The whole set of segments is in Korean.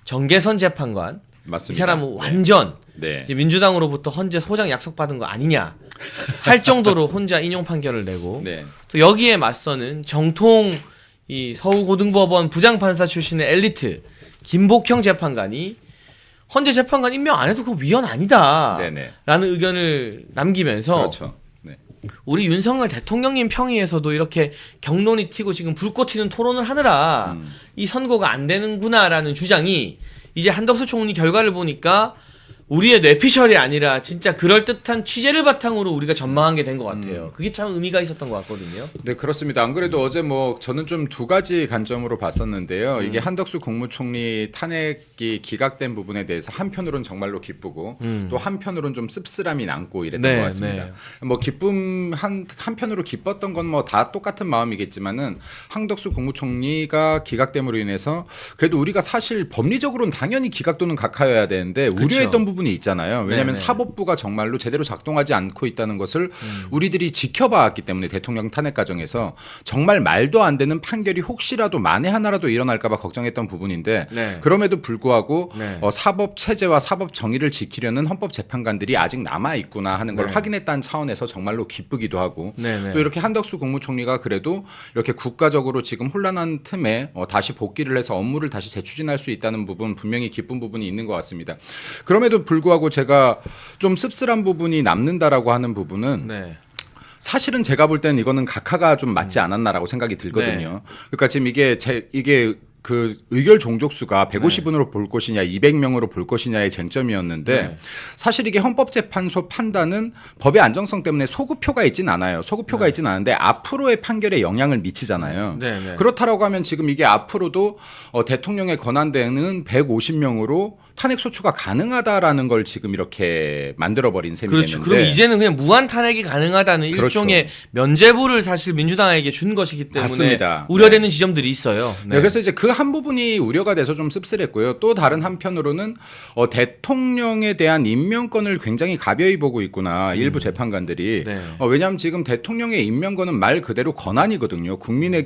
정계선 재판관. 맞습니다. 이 사람은 완전 네. 이제 민주당으로부터 헌재 소장 약속받은 거 아니냐 할 정도로 혼자 인용 판결을 내고 네. 또 여기에 맞서는 정통 이 서울고등법원 부장판사 출신의 엘리트 김복형 재판관이 헌재 재판관 임명 안 해도 그거 위헌 아니다 네네. 라는 의견을 남기면서 그렇죠. 네. 우리 윤석열 대통령님 평의에서도 이렇게 경론이 튀고 지금 불꽃 튀는 토론을 하느라 이 선고가 안 되는구나라는 주장이 이제 한덕수 총리 결과를 보니까 우리의 뇌피셜이 아니라 진짜 그럴듯한 취재를 바탕으로 우리가 전망한 게 된 것 같아요. 그게 참 의미가 있었던 것 같거든요. 네, 그렇습니다. 안 그래도 어제 뭐 저는 좀 두 가지 관점으로 봤었는데요. 이게 한덕수 국무총리 탄핵이 기각된 부분에 대해서 한편으로는 정말로 기쁘고 또 한편으로는 좀 씁쓸함이 남고 이랬던 것 같습니다. 뭐 기쁨 한편으로 기뻤던 건 뭐 다 똑같은 마음이겠지만은 한덕수 국무총리가 기각됨으로 인해서 그래도 우리가 사실 법리적으로는 당연히 기각 또는 각하여야 되는데 그쵸. 우려했던 부분이 있잖아요. 왜냐하면 네네. 사법부가 정말로 제대로 작동하지 않고 있다는 것을 우리들이 지켜봐왔기 때문에 대통령 탄핵 과정에서 정말 말도 안 되는 판결이 혹시라도 만에 하나라도 일어날까 봐 걱정했던 부분인데 네. 그럼에도 불구하고 네. 사법 체제와 사법 정의를 지키려는 헌법 재판관들이 아직 남아 있구나 하는 걸 네. 확인했다는 차원에서 정말로 기쁘기도 하고 네네. 또 이렇게 한덕수 국무총리가 그래도 이렇게 국가적으로 지금 혼란한 틈에 다시 복귀를 해서 업무를 다시 재추진할 수 있다는 부분 분명히 기쁜 부분이 있는 것 같습니다. 그럼에도 불구하고 제가 좀 씁쓸한 부분이 남는다라고 하는 부분은 네. 사실은 제가 볼 때는 이거는 각하가 좀 맞지 않았나라고 생각이 들거든요. 그러니까 지금 이게 그 의결 종족수가 150으로 볼 것이냐 200명으로 볼 것이냐의 쟁점이었는데 사실 이게 헌법재판소 판단은 법의 안정성 때문에 소급표가 있진 않아요. 소급표가 있진 않은데 앞으로의 판결에 영향을 미치잖아요. 그렇다라고 하면 지금 이게 앞으로도 대통령의 권한대행은 150명으로 탄핵 소추가 가능하다라는 걸 지금 이렇게 만들어버린 셈이 그렇죠. 되는데 그럼 이제는 그냥 무한 탄핵이 가능하다는 그렇죠. 일종의 면죄부를 사실 민주당에게 준 것이기 때문에 맞습니다. 우려되는 지점들이 있어요. 네, 그래서 이제 그 한 부분이 우려가 돼서 좀 씁쓸했고요. 또 다른 한편으로는 대통령에 대한 임명권을 굉장히 가벼이 보고 있구나. 일부 재판관들이. 네. 왜냐하면 지금 대통령의 임명권은 말 그대로 권한이거든요. 국민에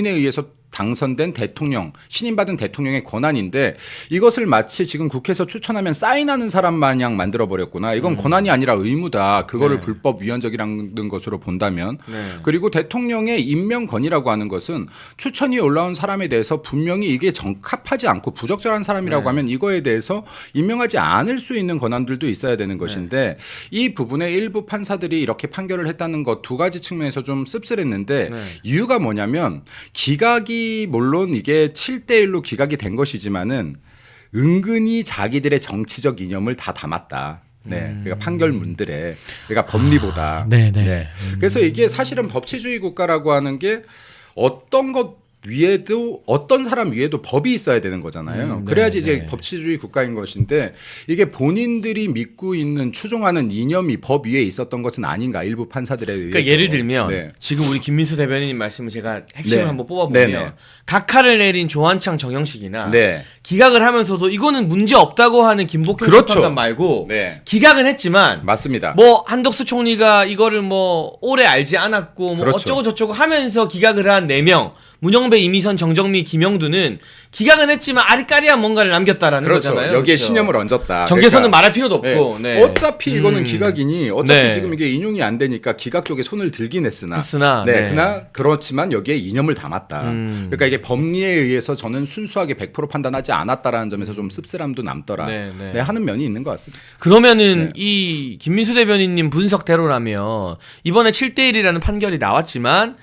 의해서 당선된 대통령, 신임받은 대통령의 권한인데 이것을 마치 지금 국회에서 추천하면 사인하는 사람 마냥 만들어버렸구나. 이건 권한이 아니라 의무다. 그거를 불법 위헌적이라는 것으로 본다면. 그리고 대통령의 임명권이라고 하는 것은 추천이 올라온 사람에 대해서 분명히 이게 적합하지 않고 부적절한 사람이라고 하면 이거에 대해서 임명하지 않을 수 있는 권한들도 있어야 되는 것인데 이 부분에 일부 판사들이 이렇게 판결을 했다는 것 두 가지 측면에서 좀 씁쓸했는데 이유가 뭐냐면 기각이 물론 이게 7대1로 기각이 된 것이지만은 은근히 자기들의 정치적 이념을 다 담았다. 네, 그러니까 판결문들에 그러니까 법리보다. 네. 그래서 이게 사실은 법치주의 국가라고 하는 게 어떤 것 위에도 어떤 사람 위에도 법이 있어야 되는 거잖아요. 그래야지 이제 법치주의 국가인 것인데 이게 본인들이 믿고 있는 추종하는 이념이 법 위에 있었던 것은 아닌가 일부 판사들에 의해서. 그러니까 예를 들면 지금 우리 김민수 대변인님 말씀을 제가 핵심을 한번 뽑아보면 네네. 각하를 내린 조한창 정영식이나 네. 기각을 하면서도 이거는 문제 없다고 하는 김복현 그렇죠. 재판관 말고 네. 기각은 했지만 맞습니다. 뭐 한덕수 총리가 이거를 뭐 오래 알지 않았고 뭐 그렇죠. 어쩌고 저쩌고 하면서 기각을 한 4명 문영배, 이미선, 정정미, 김영두는 기각은 했지만 아리까리한 뭔가를 남겼다라는 그렇죠. 거잖아요. 여기에 그렇죠. 신념을 얹었다. 정계선은 그러니까 말할 필요도 없고. 네. 어차피 이거는 기각이니 어차피 네. 지금 이게 인용이 안 되니까 기각 쪽에 손을 들긴 했으나 네. 그러나 그렇지만 여기에 이념을 담았다. 그러니까 이게 법리에 의해서 저는 순수하게 100% 판단하지 않았다라는 점에서 좀 씁쓸함도 남더라. 하는 면이 있는 것 같습니다. 그러면은 이 김민수 대변인님 분석대로라면 이번에 7대1이라는 판결이 나왔지만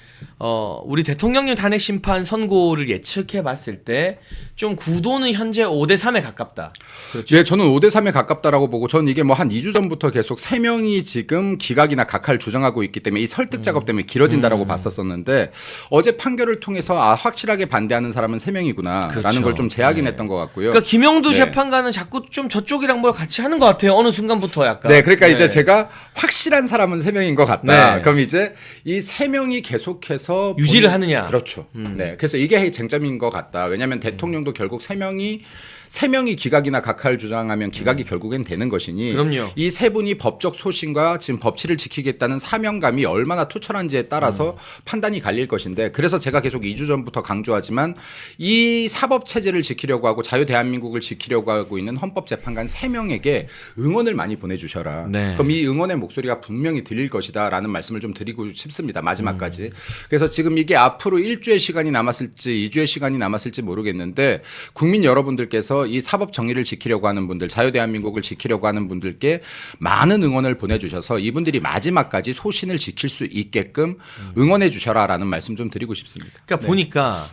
우리 대통령님 탄핵 심판 선고를 예측해 봤을 때 좀 구도는 현재 5대3에 가깝다. 그렇죠. 예, 저는 5대3에 가깝다라고 보고 저는 이게 뭐 한 2주 전부터 계속 3명이 지금 기각이나 각하를 주장하고 있기 때문에 이 설득 작업 때문에 길어진다라고 봤었었는데 어제 판결을 통해서 확실하게 반대하는 사람은 3명이구나라는 그렇죠. 걸 좀 재확인했던 것 같고요. 그러니까 김영두 재판관은 자꾸 좀 저쪽이랑 뭘 같이 하는 것 같아요. 어느 순간부터 약간. 네, 그러니까 이제 제가 확실한 사람은 3명인 것 같다. 네. 그럼 이제 이 3명이 계속해서 계속해서 유지를 하느냐. 그렇죠. 네, 그래서 이게 쟁점인 것 같다. 왜냐하면 대통령도 결국 세 명이 기각이나 각하를 주장하면 기각이 결국엔 되는 것이니 그럼요. 이 세 분이 법적 소신과 지금 법치를 지키겠다는 사명감이 얼마나 투철한지에 따라서 판단이 갈릴 것인데 그래서 제가 계속 2주 전부터 강조하지만 이 사법 체제를 지키려고 하고 자유 대한민국을 지키려고 하고 있는 헌법재판관 3명에게 응원을 많이 보내주셔라. 네. 그럼 이 응원의 목소리가 분명히 들릴 것이다라는 말씀을 좀 드리고 싶습니다. 마지막까지. 그래서 지금 이게 앞으로 1주의 시간이 남았을지 2주의 시간이 남았을지 모르겠는데 국민 여러분들께서 이 사법 정의를 지키려고 하는 분들, 자유 대한민국을 지키려고 하는 분들께 많은 응원을 보내주셔서 이분들이 마지막까지 소신을 지킬 수 있게끔 응원해 주셔라라는 말씀 좀 드리고 싶습니다. 그러니까 보니까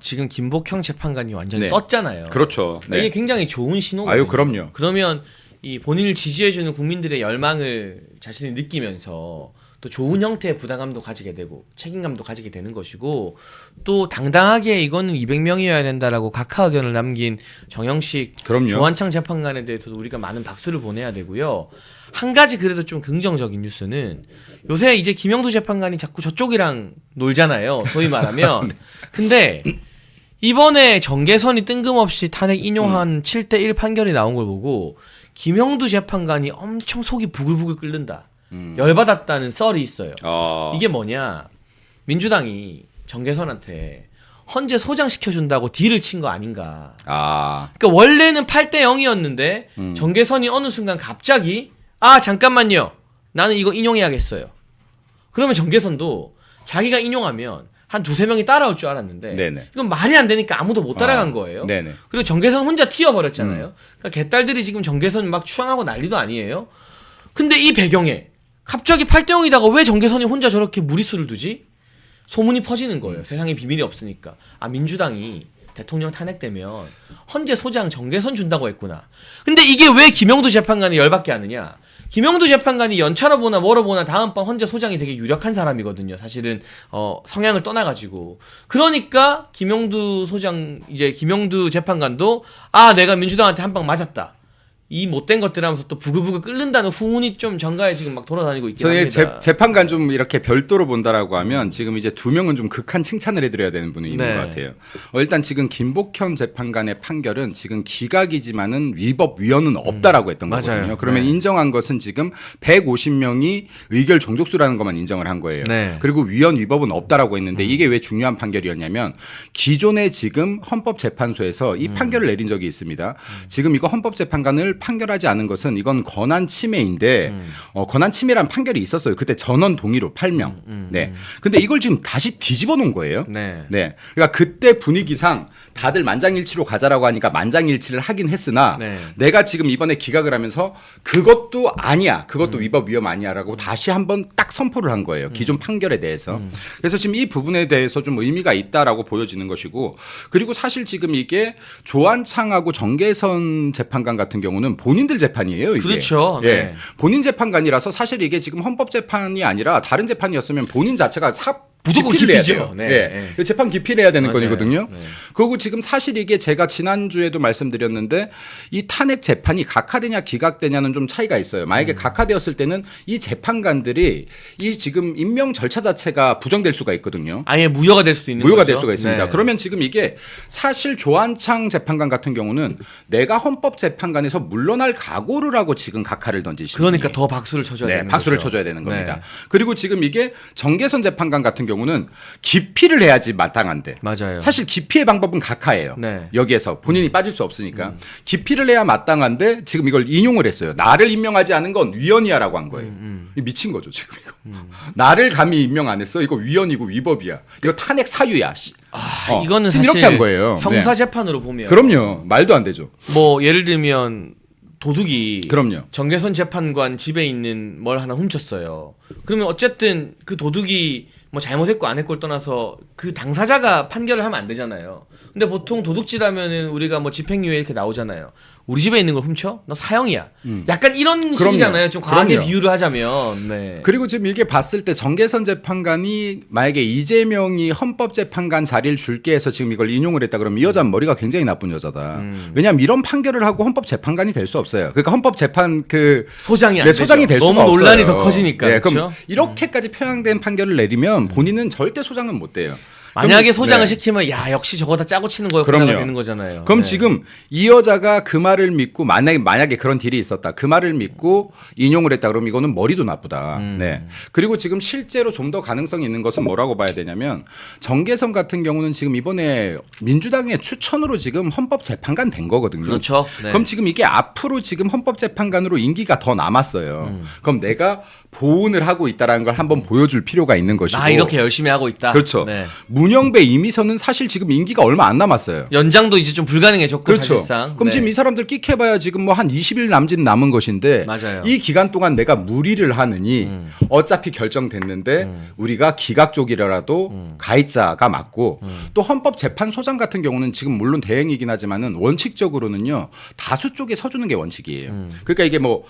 지금 김복형 재판관이 완전히 네. 떴잖아요. 그렇죠. 네. 이게 굉장히 좋은 신호거든요. 아유, 그럼요. 그러면 이 본인을 지지해주는 국민들의 열망을 자신이 느끼면서 또 좋은 형태의 부담감도 가지게 되고 책임감도 가지게 되는 것이고 또 당당하게 이거는 200명이어야 된다라고 각하 의견을 남긴 정영식 그럼요. 조한창 재판관에 대해서도 우리가 많은 박수를 보내야 되고요. 한 가지 그래도 좀 긍정적인 뉴스는 요새 이제 김영두 재판관이 자꾸 저쪽이랑 놀잖아요. 소위 말하면. 근데 이번에 정계선이 뜬금없이 탄핵 인용한 7대1 판결이 나온 걸 보고 김영두 재판관이 엄청 속이 부글부글 끓는다. 열받았다는 썰이 있어요. 이게 뭐냐? 민주당이 정계선한테 헌재 소장시켜준다고 딜을 친 거 아닌가. 그러니까 원래는 8대 0이었는데 정계선이 어느 순간 갑자기 잠깐만요. 나는 이거 인용해야겠어요. 그러면 정계선도 자기가 인용하면 한 두세 명이 따라올 줄 알았는데 네네. 이건 말이 안 되니까 아무도 못 따라간 거예요. 네네. 그리고 정계선 혼자 튀어버렸잖아요. 그러니까 개딸들이 지금 정계선 막 추앙하고 난리도 아니에요. 근데 이 배경에 갑자기 8대 0이다가 왜 정계선이 혼자 저렇게 무리수를 두지? 소문이 퍼지는 거예요. 세상에 비밀이 없으니까. 민주당이 대통령 탄핵되면 헌재 소장 정계선 준다고 했구나. 근데 이게 왜 김영두 재판관이 열받게 하느냐? 김영두 재판관이 연차로 보나 뭐로 보나 다음번 헌재 소장이 되게 유력한 사람이거든요. 사실은 성향을 떠나가지고. 그러니까 김영두 재판관도 내가 민주당한테 한 방 맞았다. 이 못된 것들 하면서 또 부글부글 끓는다는 후문이 좀 정가에 지금 막 돌아다니고 있긴 저희 합니다. 재판관 좀 이렇게 별도로 본다라고 하면 지금 이제 두 명은 좀 극한 칭찬을 해드려야 되는 분이 있는 것 같아요. 일단 지금 김복현 재판관의 판결은 지금 기각이지만은 위법 위헌은 없다라고 했던 거거든요. 그러면 인정한 것은 지금 150명이 의결 종족수라는 것만 인정을 한 거예요. 그리고 위헌 위법은 없다라고 했는데 이게 왜 중요한 판결이었냐면 기존에 지금 헌법재판소에서 이 판결을 내린 적이 있습니다. 지금 이거 헌법재판관을 판결하지 않은 것은 이건 권한 침해인데 권한 침해란 판결이 있었어요. 그때 전원 동의로 8명. 네. 근데 이걸 지금 다시 뒤집어 놓은 거예요. 네. 그러니까 그때 분위기상 다들 만장일치로 가자라고 하니까 만장일치를 하긴 했으나 내가 지금 이번에 기각을 하면서 그것도 아니야. 그것도 위법 위헌 아니야라고 다시 한번 딱 선포를 한 거예요. 기존 판결에 대해서. 그래서 지금 이 부분에 대해서 좀 의미가 있다라고 보여지는 것이고 그리고 사실 지금 이게 조한창하고 정계선 재판관 같은 경우는 본인들 재판이에요. 이게. 그렇죠. 예. 본인 재판관이라서 사실 이게 지금 헌법재판이 아니라 다른 재판이었으면 본인 자체가 무조건 기피를 해야 기피죠. 돼요. 재판 기피를 해야 되는 거거든요. 네. 그리고 지금 사실 이게 제가 지난주에도 말씀드렸는데 이 탄핵 재판이 각하되냐 기각되냐는 좀 차이가 있어요. 만약에 각하되었을 때는 이 재판관들이 이 지금 임명 절차 자체가 부정될 수가 있거든요. 아예 무효가 될 수도 있는 무효가 거죠. 될 수가 있습니다. 그러면 지금 이게 사실 조한창 재판관 같은 경우는 내가 헌법재판관에서 물러날 각오를 하고 지금 각하를 던지시는 그러니까 더 박수를 쳐줘야 되는 박수를 거죠. 쳐줘야 되는 겁니다. 그리고 지금 이게 정계선 재판관 같은 경우는 기피를 해야지 마땅한데 맞아요. 사실 기피의 방법은 각하예요. 여기에서 본인이 빠질 수 없으니까 기피를 해야 마땅한데 지금 이걸 인용을 했어요. 나를 임명하지 않은 건 위헌이야라고 한 거예요. 미친 거죠 지금 이거. 나를 감히 임명 안 했어? 이거 위헌이고 위법이야. 이거 탄핵 사유야. 이거는 지금 사실 이렇게 한 거예요. 형사 재판으로 보면 그럼요. 말도 안 되죠. 뭐 예를 들면 도둑이 그럼요. 정계선 재판관 집에 있는 뭘 하나 훔쳤어요. 그러면 어쨌든 그 도둑이 뭐 잘못했고 안 했고를 떠나서 그 당사자가 판결을 하면 안 되잖아요. 근데 보통 도둑질하면은 우리가 뭐 집행유예 이렇게 나오잖아요. 우리 집에 있는 걸 훔쳐? 너 사형이야. 약간 이런 식이잖아요. 좀 과하게 비유를 하자면. 그리고 지금 이게 봤을 때 정계선 재판관이 만약에 이재명이 헌법재판관 자리를 줄게 해서 지금 이걸 인용을 했다 그러면 이 여자는 머리가 굉장히 나쁜 여자다. 왜냐하면 이런 판결을 하고 헌법재판관이 될 수 없어요. 그러니까 헌법재판 소장이 안 소장이 될 수가 너무 없어요. 논란이 더 커지니까. 그럼 그렇죠. 이렇게까지 편향된 판결을 내리면 본인은 절대 소장은 못 돼요. 만약에 그럼, 소장을 네. 시키면 야 역시 저거 다 짜고 치는 거였구나 그럼요. 되는 거잖아요. 그럼 네. 지금 이 여자가 그 말을 믿고 만약에 그런 딜이 있었다. 그 말을 믿고 인용을 했다. 그럼 이거는 머리도 나쁘다. 네. 그리고 지금 실제로 좀 더 가능성이 있는 것은 뭐라고 봐야 되냐면 정계선 같은 경우는 지금 이번에 민주당의 추천으로 지금 헌법재판관 된 거거든요. 그렇죠. 네. 그럼 지금 이게 앞으로 지금 헌법재판관으로 임기가 더 남았어요. 그럼 내가 보훈을 하고 있다라는 걸 한번 보여줄 필요가 있는 것이고. 나 이렇게 열심히 하고 있다. 그렇죠. 네. 문영배 이미선은 사실 지금 임기가 얼마 안 남았어요. 연장도 이제 좀 불가능해졌고 그렇죠. 사실상. 그럼 네. 지금 이 사람들 끽해봐야 지금 뭐 한 20일 남짓 남은 것인데 맞아요. 이 기간 동안 내가 무리를 하느니 어차피 결정됐는데 우리가 기각 쪽이라도 가해자가 맞고 또 헌법재판소장 같은 경우는 지금 물론 대행이긴 하지만은 원칙적으로는요 다수 쪽에 서주는 게 원칙이에요. 그러니까 이게 뭐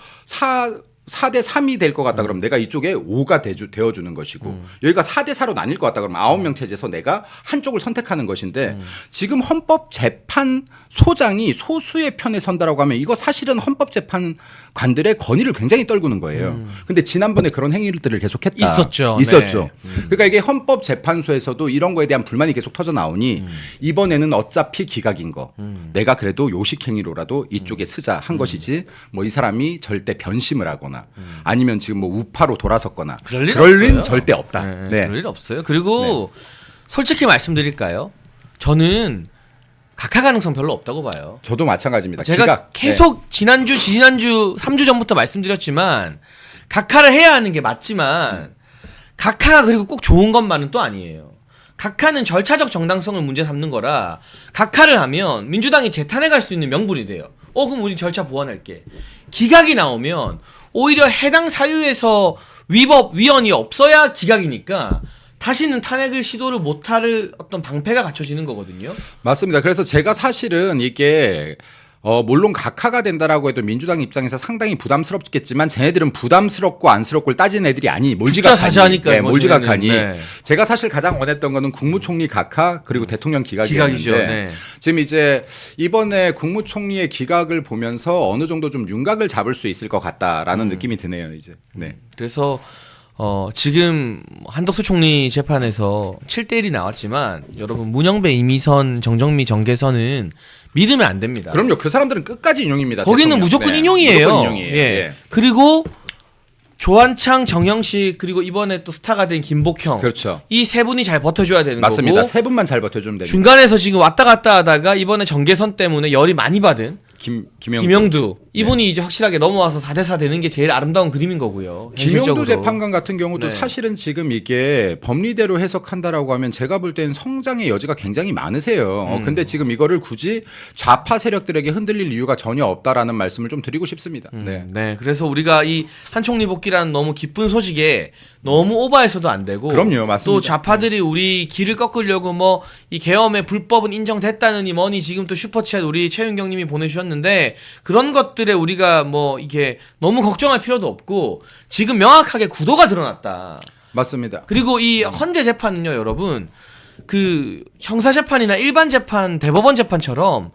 4대 3이 될 것 같다 그러면 내가 이쪽에 5가 되어주는 것이고 여기가 4대 4로 나뉠 것 같다 그러면 9명 체제에서 내가 한쪽을 선택하는 것인데 지금 헌법재판소장이 소수의 편에 선다라고 하면 이거 사실은 헌법재판관들의 권위를 굉장히 떨구는 거예요. 근데 지난번에 그런 행위들을 계속했다. 있었죠. 있었죠. 네. 그러니까 이게 헌법재판소에서도 이런 거에 대한 불만이 계속 터져 나오니 이번에는 어차피 기각인 거 내가 그래도 요식행위로라도 이쪽에 쓰자 한 것이지 뭐 이 사람이 절대 변심을 하거나 아니면 지금 뭐 우파로 돌아섰거나 그럴 일 그럴 없어요. 일은 절대 없다. 네, 네. 그럴 일 없어요. 그리고 솔직히 말씀드릴까요? 저는 각하 가능성 별로 없다고 봐요. 저도 마찬가지입니다. 제가 기각. 계속 지난주 3주 전부터 말씀드렸지만 각하를 해야 하는 게 맞지만 각하가 그리고 꼭 좋은 것만은 또 아니에요. 각하는 절차적 정당성을 문제 삼는 거라 각하를 하면 민주당이 재탄해 갈 수 있는 명분이 돼요. 그럼 우리 절차 보완할게. 기각이 나오면 오히려 해당 사유에서 위헌이 없어야 기각이니까 다시는 탄핵을 시도를 못할 어떤 방패가 갖춰지는 거거든요. 맞습니다. 그래서 제가 사실은 이게 물론 각하가 된다라고 해도 민주당 입장에서 상당히 부담스럽겠지만 쟤네들은 부담스럽고 안쓰럽고를 따지는 애들이 아니 몰지각하니. 숫자 자세하니까요, 네, 뭐 몰지각하니. 쟤네는. 네. 제가 사실 가장 원했던 거는 국무총리 각하 그리고 대통령 기각이었는데 기각이죠. 네. 지금 이제 이번에 국무총리의 기각을 보면서 어느 정도 좀 윤곽을 잡을 수 있을 것 같다라는 느낌이 드네요. 이제. 네. 그래서 지금 한덕수 총리 재판에서 7대1이 나왔지만 여러분 문영배, 이미선, 정정미, 정계선은 믿으면 안 됩니다. 그럼요. 그 사람들은 끝까지 인용입니다. 거기는 대통령. 무조건 네. 인용이에요. 무조건 인용이에요. 예. 예. 그리고 조한창, 정영식 그리고 이번에 또 스타가 된 김복형. 그렇죠. 이 세 분이 잘 버텨줘야 되는 맞습니다. 거고. 세 분만 잘 버텨주면 됩니다. 중간에서 지금 왔다 갔다 하다가 이번에 정계선 때문에 열이 많이 받은 김영두 이분이 이제 확실하게 넘어와서 4대4 되는 게 제일 아름다운 그림인 거고요. 김영두 현실적으로. 재판관 같은 경우도 네. 사실은 지금 이게 법리대로 해석한다라고 하면 제가 볼 땐 성장의 여지가 굉장히 많으세요. 근데 지금 이거를 굳이 좌파 세력들에게 흔들릴 이유가 전혀 없다라는 말씀을 좀 드리고 싶습니다. 네. 네, 그래서 우리가 이 한 총리 복귀라는 너무 기쁜 소식에 너무 오버해서도 안 되고, 그럼요, 맞습니다. 또 좌파들이 우리 길을 꺾으려고 뭐 이 계엄의 불법은 인정됐다느니 뭐니 지금 또 슈퍼챗 우리 최윤경님이 보내주셨는데 그런 것들에 우리가 뭐 이게 너무 걱정할 필요도 없고 지금 명확하게 구도가 드러났다. 맞습니다. 그리고 이 헌재 재판은요, 여러분 그 형사 재판이나 일반 재판, 대법원 재판처럼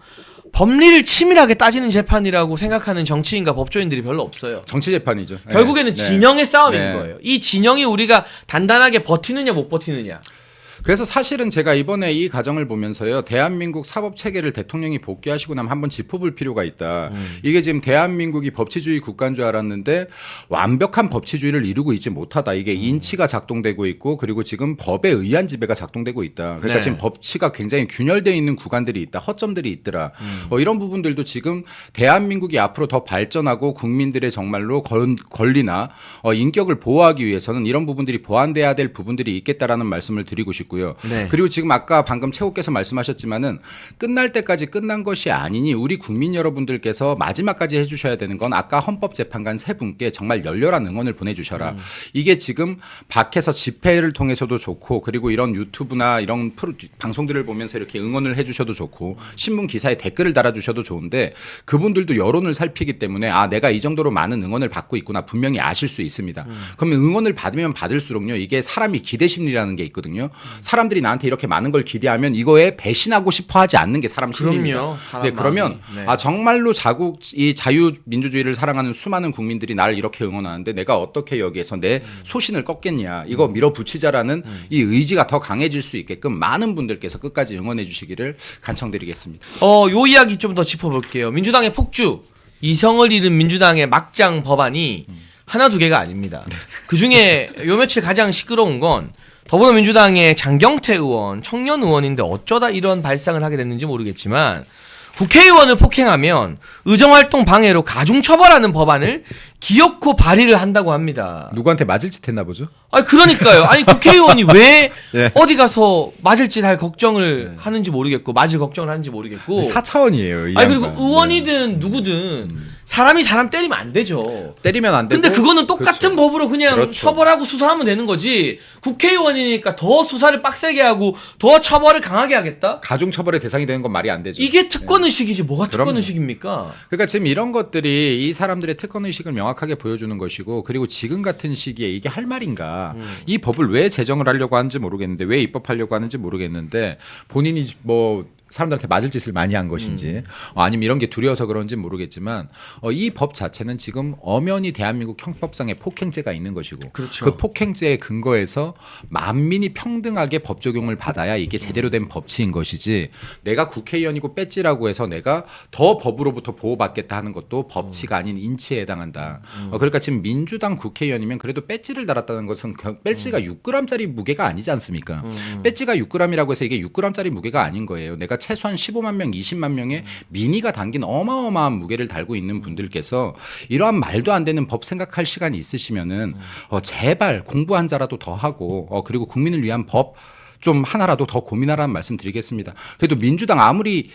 법리를 치밀하게 따지는 재판이라고 생각하는 정치인과 법조인들이 별로 없어요. 정치 재판이죠. 네. 결국에는 네. 진영의 싸움인 네. 거예요. 이 진영이 우리가 단단하게 버티느냐 못 버티느냐. 그래서 사실은 제가 이번에 이 과정을 보면서요, 대한민국 사법 체계를 대통령이 복귀하시고 나면 한번 짚어볼 필요가 있다. 이게 지금 대한민국이 법치주의 국가인 줄 알았는데 완벽한 법치주의를 이루고 있지 못하다. 이게 인치가 작동되고 있고 그리고 지금 법에 의한 지배가 작동되고 있다. 그러니까 네. 지금 법치가 굉장히 균열되어 있는 구간들이 있다. 허점들이 있더라. 이런 부분들도 지금 대한민국이 앞으로 더 발전하고 국민들의 정말로 권리나 인격을 보호하기 위해서는 이런 부분들이 보완돼야 될 부분들이 있겠다라는 말씀을 드리고 싶고요. 네. 그리고 지금 아까 방금 최고께서 말씀하셨지만은 끝날 때까지 끝난 것이 아니니 우리 국민 여러분들께서 마지막까지 해주셔야 되는 건 아까 헌법재판관 세 분께 정말 열렬한 응원을 보내주셔라. 이게 지금 밖에서 집회를 통해서도 좋고 그리고 이런 유튜브나 이런 방송들을 보면서 이렇게 응원을 해주셔도 좋고 신문 기사에 댓글을 달아주셔도 좋은데 그분들도 여론을 살피기 때문에 내가 이 정도로 많은 응원을 받고 있구나 분명히 아실 수 있습니다. 그러면 응원을 받으면 받을수록요 이게 사람이 기대심리라는 게 있거든요. 사람들이 나한테 이렇게 많은 걸 기대하면 이거에 배신하고 싶어 하지 않는 게 사람 심리입니다. 그럼요. 사람 네, 그러면 마음이. 네. 정말로 이 자유민주주의를 사랑하는 수많은 국민들이 나를 이렇게 응원하는데 내가 어떻게 여기에서 내 소신을 꺾겠냐. 이거 밀어붙이자라는 이 의지가 더 강해질 수 있게끔 많은 분들께서 끝까지 응원해 주시기를 간청드리겠습니다. 요 이야기 좀 더 짚어볼게요. 민주당의 폭주, 이성을 잃은 민주당의 막장 법안이 하나 두 개가 아닙니다. 그 중에 요 며칠 가장 시끄러운 건 더불어민주당의 장경태 의원, 청년 의원인데 어쩌다 이런 발상을 하게 됐는지 모르겠지만 국회의원을 폭행하면 의정활동 방해로 가중처벌하는 법안을 기어코 발의를 한다고 합니다. 누구한테 맞을 짓 했나 보죠? 아니 그러니까요. 아니 국회의원이 왜 예. 어디 가서 맞을 짓 할 걱정을 하는지 모르겠고 맞을 걱정을 하는지 모르겠고 4차원이에요. 아니 그리고 의원이든 누구든 사람이 사람 때리면 안 되죠. 때리면 안 되고. 근데 그거는 똑같은 그렇죠. 법으로 그냥 그렇죠. 처벌하고 수사하면 되는 거지. 국회의원이니까 더 수사를 빡세게 하고 더 처벌을 강하게 하겠다? 가중처벌의 대상이 되는 건 말이 안 되죠. 이게 특권 의식이지 뭐가 특권 그럼요. 의식입니까? 그러니까 지금 이런 것들이 이 사람들의 특권 의식을 명확하게 보여주는 것이고 그리고 지금 같은 시기에 이게 할 말인가 이 법을 왜 제정을 하려고 하는지 모르겠는데 왜 입법하려고 하는지 모르겠는데 본인이 뭐 사람들한테 맞을 짓을 많이 한 것인지 아니면 이런 게 두려워서 그런지 모르겠지만 이 법 자체는 지금 엄연히 대한민국 형법상의 폭행죄가 있는 것이고 그렇죠. 그 폭행죄에 근거해서 만민이 평등하게 법 적용을 받아야 이게 제대로 된 법치인 것이지 내가 국회의원이고 배지라고 해서 내가 더 법으로부터 보호받겠다 하는 것도 법치가 아닌 인치에 해당한다. 그러니까 지금 민주당 국회의원이면 그래도 배지를 달았다는 것은 배지가 6g짜리 무게가 아니지 않습니까? 배지가 6g이라고 해서 이게 6g짜리 무게가 아닌 거예요. 내가 최소한 15만 명, 20만 명의 민의가 담긴 어마어마한 무게를 달고 있는 분들께서 이러한 말도 안 되는 법 생각할 시간이 있으시면은 제발 공부 한 자라도 더 하고 그리고 국민을 위한 법 좀 하나라도 더 고민하라는 말씀 드리겠습니다. 그래도 민주당 아무리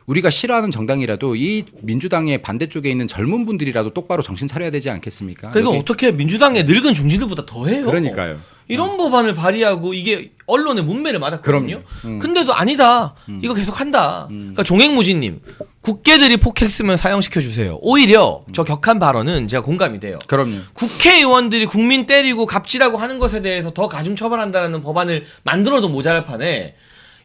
우리가 싫어하는 정당이라도 이 민주당의 반대쪽에 있는 젊은 분들이라도 똑바로 정신 차려야 되지 않겠습니까? 그러니까 여기- 어떻게 민주당의 늙은 중진들보다 더해요? 그러니까요. 이런 법안을 발의하고 이게 언론의 문매를 맞았거든요. 근데도 아니다. 이거 계속한다. 그러니까 종횡무진님 국회들이 폭행 쓰면 사형시켜 주세요. 오히려 저 격한 발언은 제가 공감이 돼요. 그럼요. 국회의원들이 국민 때리고 갑질하고 하는 것에 대해서 더 가중 처벌한다는 법안을 만들어도 모자랄 판에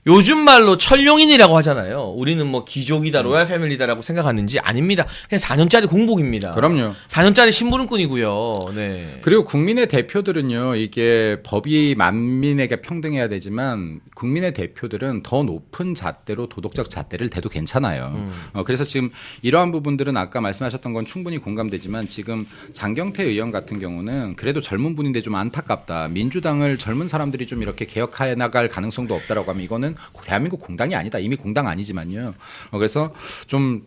요즘 말로 철룡인이라고 하잖아요. 우리는 뭐 귀족이다, 로얄 패밀리다라고 생각하는지 아닙니다. 그냥 4년짜리 공복입니다. 그럼요. 4년짜리 심부름꾼이고요. 네. 그리고 국민의 대표들은요, 이게 법이 만민에게 평등해야 되지만 국민의 대표들은 더 높은 잣대로 도덕적 잣대를 대도 괜찮아요. 그래서 지금 이러한 부분들은 아까 말씀하셨던 건 충분히 공감되지만 지금 장경태 의원 같은 경우는 그래도 젊은 분인데 좀 안타깝다. 민주당을 젊은 사람들이 좀 이렇게 개혁해 나갈 가능성도 없다라고 하면 이거는 대한민국 공당이 아니다. 이미 공당 아니지만요. 그래서 좀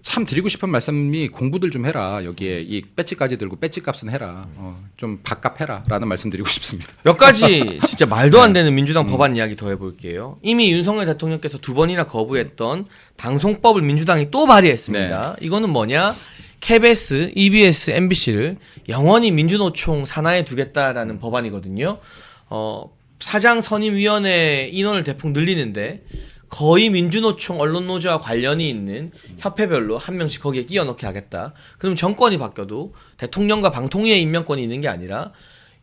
참 드리고 싶은 말씀이 공부들 좀 해라. 여기에 이 배지까지 들고 배지 값은 해라. 좀 밥값 해라라는 말씀 드리고 싶습니다. 몇 가지 진짜 말도 안 되는 민주당 법안 이야기 더 해볼게요. 이미 윤석열 대통령께서 2번이나 거부했던 방송법을 민주당이 또 발의했습니다. 이거는 뭐냐? KBS, EBS, MBC를 영원히 민주노총 산하에 두겠다라는 법안이거든요. 사장 선임위원회 인원을 대폭 늘리는데 거의 민주노총 언론노조와 관련이 있는 협회별로 한 명씩 거기에 끼워 넣게 하겠다. 그럼 정권이 바뀌어도 대통령과 방통위의 임명권이 있는 게 아니라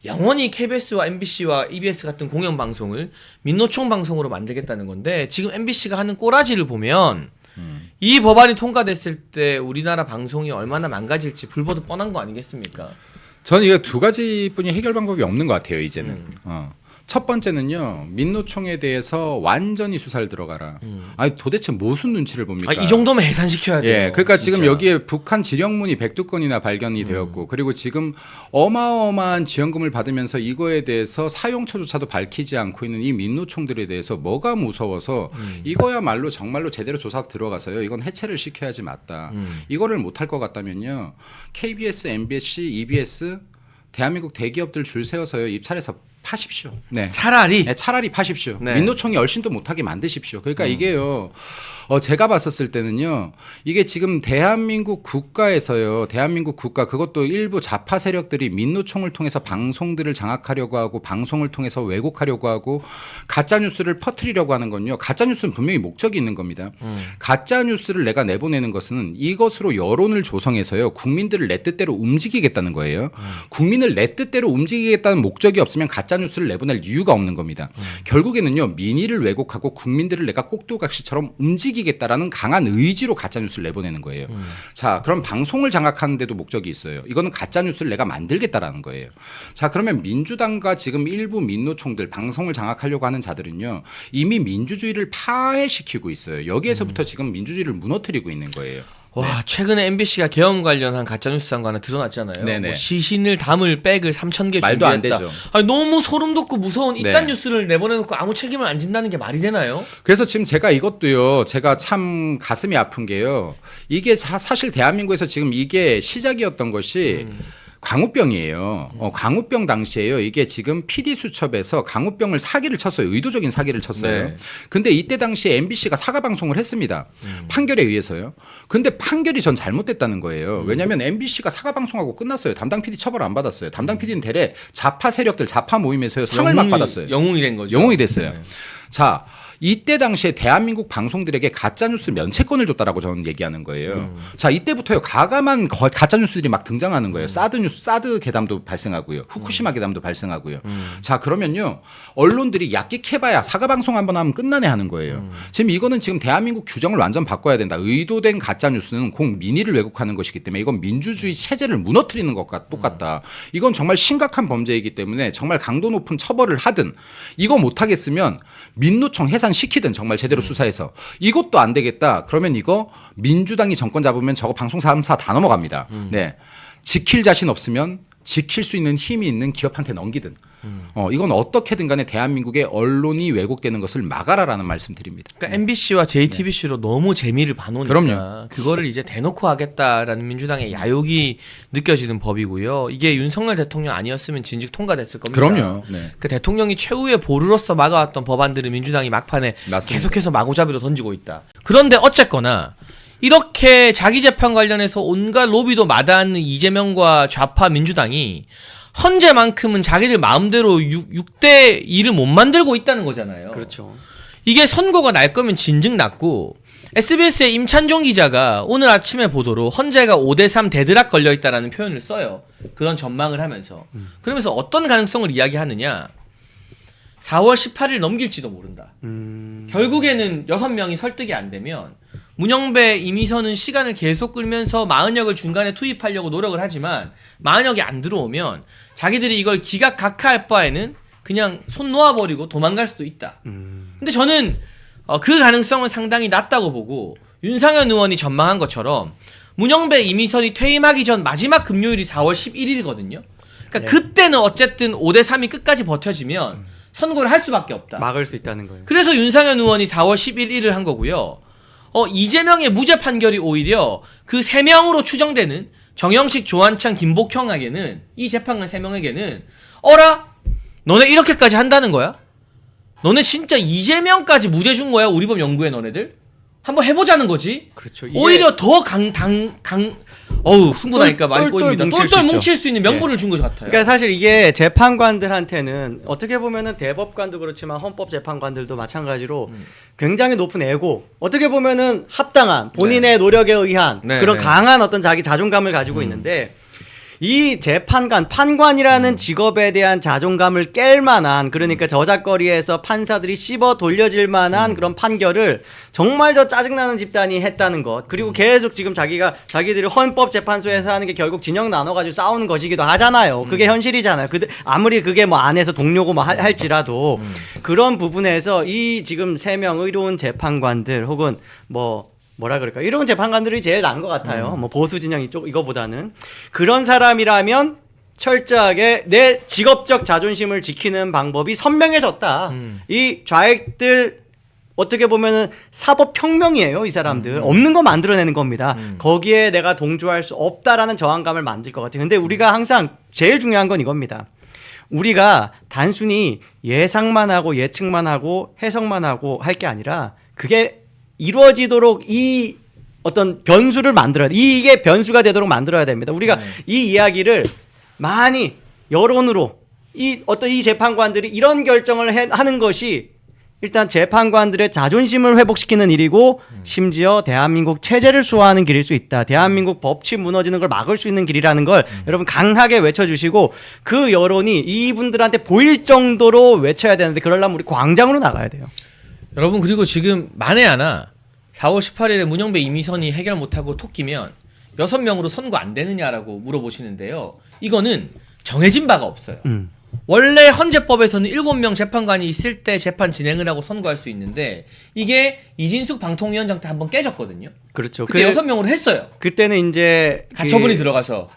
영원히 KBS와 MBC와 EBS 같은 공영방송을 민노총 방송으로 만들겠다는 건데 지금 MBC가 하는 꼬라지를 보면 이 법안이 통과됐을 때 우리나라 방송이 얼마나 망가질지 불보듯 뻔한 거 아니겠습니까? 저는 이거 두 가지뿐이 해결 방법이 없는 것 같아요. 이제는. 첫 번째는요, 민노총에 대해서 완전히 수사를 들어가라. 아니 도대체 무슨 눈치를 봅니까? 이 정도면 해산시켜야 돼요. 예, 그러니까 지금 진짜. 여기에 북한 지령문이 102건이나 발견이 되었고, 그리고 지금 어마어마한 지원금을 받으면서 이거에 대해서 사용처조차도 밝히지 않고 있는 이 민노총들에 대해서 뭐가 무서워서 이거야말로 정말로 제대로 조사 들어가서요. 이건 해체를 시켜야지 맞다. 이거를 못할 것 같다면요, KBS, MBC, EBS 대한민국 대기업들 줄 세워서요 입찰해서 파십시오. 네. 차라리 네, 차라리 파십시오. 네. 민노총이 얼씬도 못하게 만드십시오. 그러니까 이게요. 제가 봤었을 때는요. 이게 지금 대한민국 국가에서요. 대한민국 국가 그것도 일부 좌파 세력들이 민노총을 통해서 방송들을 장악하려고 하고 방송을 통해서 왜곡하려고 하고 가짜 뉴스를 퍼뜨리려고 하는 건요. 가짜 뉴스는 분명히 목적이 있는 겁니다. 가짜 뉴스를 내가 내보내는 것은 이것으로 여론을 조성해서요. 국민들을 내 뜻대로 움직이겠다는 거예요. 국민을 내 뜻대로 움직이겠다는 목적이 없으면 가짜 가짜 뉴스를 내보낼 이유가 없는 겁니다. 결국에는요 민의를 왜곡하고 국민들을 내가 꼭두각시처럼 움직이겠다라는 강한 의지로 가짜 뉴스를 내보내는 거예요. 자, 그럼 방송을 장악하는 데도 목적이 있어요. 이거는 가짜 뉴스를 내가 만들겠다라는 거예요. 자, 그러면 민주당과 지금 일부 민노총들 방송을 장악하려고 하는 자들은요 이미 민주주의를 파해시키고 있어요. 여기에서부터 지금 민주주의를 무너뜨리고 있는 거예요. 와, 최근에 MBC가 계엄 관련한 가짜뉴스 한 거 하나 드러났잖아요. 네네. 뭐 시신을 담을 백을 3,000개 말도 안 준비했다. 되죠. 아니, 너무 소름 돋고 무서운 이딴 네. 뉴스를 내보내놓고 아무 책임을 안 진다는 게 말이 되나요? 그래서 지금 제가 이것도요, 제가 참 가슴이 아픈 게요, 이게 사실 대한민국에서 지금 이게 시작이었던 것이 광우병이에요. 광우병 당시에요. 이게 지금 PD 수첩에서 광우병을 사기를 쳤어요. 의도적인 사기를 쳤어요. 네. 근데 이때 당시에 MBC가 사과 방송을 했습니다. 판결에 의해서요. 근데 판결이 전 잘못됐다는 거예요. 왜냐하면 MBC가 사과 방송하고 끝났어요. 담당 PD 처벌 안 받았어요. 담당 PD는 대래 좌파 세력들, 좌파 모임에서요 상을 막 받았어요. 영웅이 된 거죠. 영웅이 됐어요. 네. 자, 이때 당시에 대한민국 방송들에게 가짜뉴스 면책권을 줬다라고 저는 얘기하는 거예요. 자, 이때부터요 가감한 가짜뉴스들이 막 등장하는 거예요. 사드 괴담도 발생하고요. 후쿠시마 괴담도 발생하고요. 자, 그러면요 언론들이 약기캐봐야 사과 방송 한번 하면 끝나네 하는 거예요. 지금 이거는 지금 대한민국 규정을 완전 바꿔야 된다. 의도된 가짜뉴스는 공 민의를 왜곡하는 것이기 때문에 이건 민주주의 체제를 무너뜨리는 것과 똑같다. 이건 정말 심각한 범죄이기 때문에 정말 강도 높은 처벌을 하든 이거 못하겠으면 민노총 해산시키든 정말 제대로 수사해서 이것도 안 되겠다. 그러면 이거 민주당이 정권 잡으면 저거 방송 3사 다 넘어갑니다. 네. 지킬 자신 없으면 지킬 수 있는 힘이 있는 기업한테 넘기든 이건 어떻게든 간에 대한민국의 언론이 왜곡되는 것을 막아라라는 말씀 드립니다. 그러니까 MBC와 JTBC로 너무 재미를 봐놓으니까 그럼요. 그거를 이제 대놓고 하겠다라는 민주당의 야욕이 느껴지는 법이고요. 이게 윤석열 대통령 아니었으면 진즉 통과됐을 겁니다. 그럼요. 네. 그 대통령이 최후의 보루로서 막아왔던 법안들을 민주당이 막판에 맞습니다. 계속해서 마구잡이로 던지고 있다. 그런데 어쨌거나 이렇게 자기 재판 관련해서 온갖 로비도 마다하는 이재명과 좌파 민주당이 헌재만큼은 자기들 마음대로 6대 2를 못 만들고 있다는 거잖아요. 그렇죠. 이게 선고가 날 거면 진즉 났고 SBS의 임찬종 기자가 오늘 아침에 보도로 헌재가 5대3 데드락 걸려있다라는 표현을 써요. 그런 전망을 하면서. 그러면서 어떤 가능성을 이야기하느냐. 4월 18일 넘길지도 모른다. 결국에는 6명이 설득이 안 되면 문영배, 이미선은 시간을 계속 끌면서 마은혁을 중간에 투입하려고 노력을 하지만 마은혁이 안 들어오면 자기들이 이걸 기각각하할 바에는 그냥 손 놓아버리고 도망갈 수도 있다. 근데 저는 그 가능성은 상당히 낮다고 보고 윤상현 의원이 전망한 것처럼 문영배, 이미선이 퇴임하기 전 마지막 금요일이 4월 11일이거든요. 그러니까 네. 그때는 어쨌든 5대3이 끝까지 버텨지면 선고를 할 수밖에 없다. 막을 수 있다는 거예요. 그래서 윤상현 의원이 4월 11일을 한 거고요. 이재명의 무죄 판결이 오히려 그 3명으로 추정되는 정영식, 조한창, 김복형에게는 이 재판관 3명에게는 어라? 너네 이렇게까지 한다는 거야? 너네 진짜 이재명까지 무죄 준 거야? 우리 법 연구에 너네들? 한번 해보자는 거지? 그렇죠. 오히려 더 흥분하니까 말이 똘똘 꼬입니다. 뭉칠 똘똘 수 뭉칠 있죠. 수 있는 명분을 준 것 같아요. 그러니까 사실 이게 재판관들한테는 어떻게 보면은 대법관도 그렇지만 헌법재판관들도 마찬가지로 굉장히 높은 에고, 어떻게 보면은 합당한 본인의 노력에 의한 네, 그런 네. 강한 어떤 자기 자존감을 가지고 있는데 이 재판관, 판관이라는 직업에 대한 자존감을 깰 만한, 그러니까 저작거리에서 판사들이 씹어 돌려질 만한 그런 판결을 정말 저 짜증나는 집단이 했다는 것. 그리고 계속 지금 자기들이 헌법재판소에서 하는 게 결국 진영 나눠가지고 싸우는 것이기도 하잖아요. 그게 현실이잖아요. 아무리 그게 뭐 안에서 동료고 뭐 할지라도 그런 부분에서 이 지금 3명 의로운 재판관들 혹은 뭐라 그럴까, 이런 재판관들이 제일 나은 것 같아요. 뭐 보수 진영 이거보다는 그런 사람이라면 철저하게 내 직업적 자존심을 지키는 방법이 선명해졌다. 이 좌익들 어떻게 보면은 사법혁명이에요. 이 사람들 없는 거 만들어내는 겁니다. 거기에 내가 동조할 수 없다라는 저항감을 만들 것 같아요. 근데 우리가 항상 제일 중요한 건 이겁니다. 우리가 단순히 예상만 하고 예측만 하고 해석만 하고 할 게 아니라 그게 이루어지도록 이 어떤 변수를 만들어야 돼. 이게 변수가 되도록 만들어야 됩니다. 우리가 이 이야기를 많이 여론으로 이 재판관들이 이런 결정을 하는 것이 일단 재판관들의 자존심을 회복시키는 일이고 심지어 대한민국 체제를 수호하는 길일 수 있다. 대한민국 법치 무너지는 걸 막을 수 있는 길이라는 걸 여러분 강하게 외쳐주시고 그 여론이 이분들한테 보일 정도로 외쳐야 되는데 그러려면 우리 광장으로 나가야 돼요. 여러분 그리고 지금 만에 하나 4월 18일에 문영배 이미선이 해결 못하고 톡 끼면 6명으로 선고 안 되느냐라고 물어보시는데요. 이거는 정해진 바가 없어요. 원래 헌재법에서는 7명 재판관이 있을 때 재판 진행을 하고 선고할 수 있는데 이게 이진숙 방통위원장 때 한번 깨졌거든요. 그렇죠. 그때 6명으로 했어요. 그때는 이제 가처분이 들어가서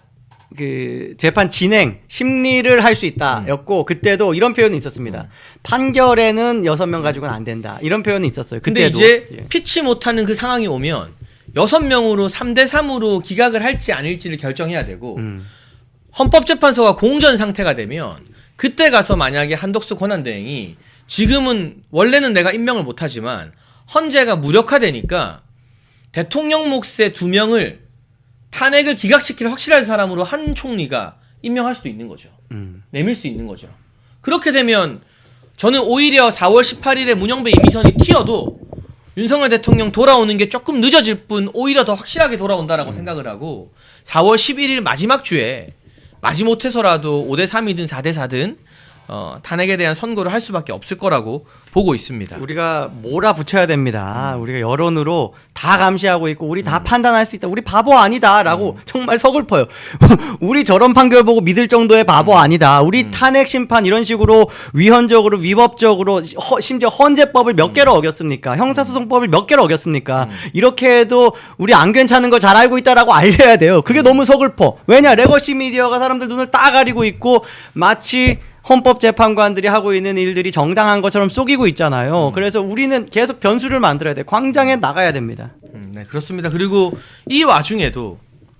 그 재판 진행 심리를 할 수 있다였고 그때도 이런 표현이 있었습니다. 판결에는 6명 가지고는 안 된다. 이런 표현이 있었어요. 근데 그때도. 이제 예. 피치 못하는 그 상황이 오면 6명으로 3대3으로 기각을 할지 아닐지를 결정해야 되고 헌법재판소가 공전 상태가 되면 그때 가서 만약에 한덕수 권한대행이 지금은 원래는 내가 임명을 못하지만 헌재가 무력화되니까 대통령 몫의 2명을 탄핵을 기각시킬 확실한 사람으로 한 총리가 임명할 수 있는 거죠. 내밀 수 있는 거죠. 그렇게 되면 저는 오히려 4월 18일에 문영배 이미선이 튀어도 윤석열 대통령 돌아오는 게 조금 늦어질 뿐 오히려 더 확실하게 돌아온다라고 생각을 하고 4월 11일 마지막 주에 마지못해서라도 5대3이든 4대4든 탄핵에 대한 선고를 할 수밖에 없을 거라고 보고 있습니다. 우리가 몰아붙여야 됩니다. 우리가 여론으로 다 감시하고 있고 우리 다 판단할 수 있다. 우리 바보 아니다라고 정말 서글퍼요. 우리 저런 판결 보고 믿을 정도의 바보 아니다. 우리 탄핵 심판 이런 식으로 위헌적으로 위법적으로 심지어 헌재법을 몇 개를 어겼습니까? 형사소송법을 몇 개를 어겼습니까? 이렇게 해도 우리 안 괜찮은 거 잘 알고 있다라고 알려야 돼요. 그게 너무 서글퍼. 왜냐? 레거시 미디어가 사람들 눈을 딱 가리고 있고 마치 헌법재판관들이 하고 있는 일들이 정당한 것처럼 속이고 있잖아요. 그래서 우리는 계속 변수를 만들어야 돼. 광장에 나가야 됩니다. 네, 그렇습니다. 그리고 이 와중에도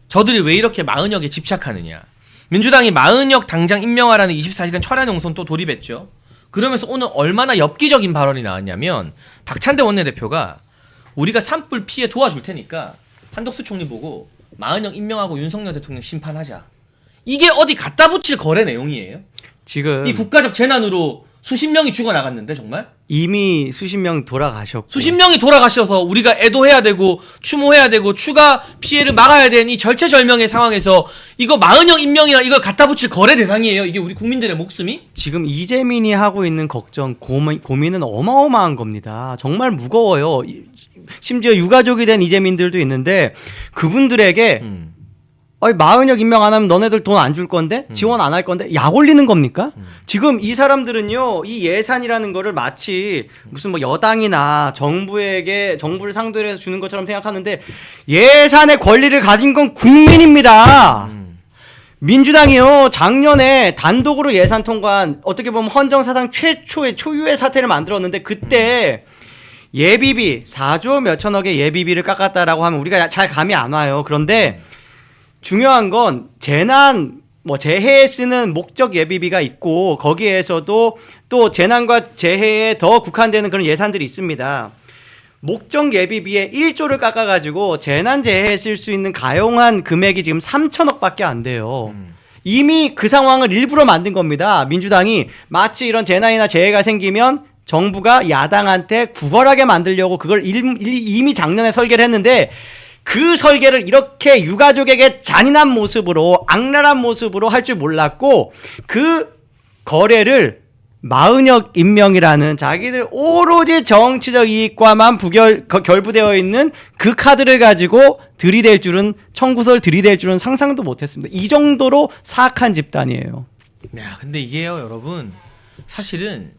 저들이 왜 이렇게 마은혁에 집착하느냐. 민주당이 마은혁 당장 임명하라는 24시간 철야 농성 또 돌입했죠. 그러면서 오늘 얼마나 엽기적인 발언이 나왔냐면 박찬대 원내대표가 우리가 산불 피해 도와줄 테니까 한덕수 총리 보고 마은혁 임명하고 윤석열 대통령 심판하자. 이게 어디 갖다 붙일 거래 내용이에요? 지금 이 국가적 재난으로 수십 명이 죽어나갔는데 정말? 이미 수십 명 돌아가셨고 수십 명이 돌아가셔서 우리가 애도해야 되고 추모해야 되고 추가 피해를 막아야 되는 이 절체절명의 상황에서 이거 마은혁 임명이랑 이걸 갖다 붙일 거래 대상이에요. 이게 우리 국민들의 목숨이? 지금 이재민이 하고 있는 걱정 고민은 어마어마한 겁니다. 정말 무거워요. 심지어 유가족이 된 이재민들도 있는데 그분들에게 마은혁 임명 안 하면 너네들 돈 안 줄 건데? 지원 안 할 건데? 약 올리는 겁니까? 지금 이 사람들은요, 이 예산이라는 거를 마치 무슨 뭐 여당이나 정부를 상대로 해서 주는 것처럼 생각하는데 예산의 권리를 가진 건 국민입니다. 민주당이요, 작년에 단독으로 예산 통과한 어떻게 보면 헌정사상 최초의 초유의 사태를 만들었는데 그때 예비비 4조 몇천억의 예비비를 깎았다라고 하면 우리가 잘 감이 안 와요. 그런데 중요한 건 재난 재해에 쓰는 목적 예비비가 있고 거기에서도 또 재난과 재해에 더 국한되는 그런 예산들이 있습니다. 목적 예비비에 1조를 깎아가지고 재난 재해에 쓸 수 있는 가용한 금액이 지금 3천억밖에 안 돼요. 이미 그 상황을 일부러 만든 겁니다. 민주당이 마치 이런 재난이나 재해가 생기면 정부가 야당한테 구걸하게 만들려고 그걸 이미 작년에 설계를 했는데 그 설계를 이렇게 유가족에게 잔인한 모습으로 악랄한 모습으로 할 줄 몰랐고 그 거래를 마은혁 임명이라는 자기들 오로지 정치적 이익과만 결부되어 있는 그 카드를 가지고 청구서를 들이댈 줄은 상상도 못했습니다. 이 정도로 사악한 집단이에요. 야, 근데 이게요, 여러분. 사실은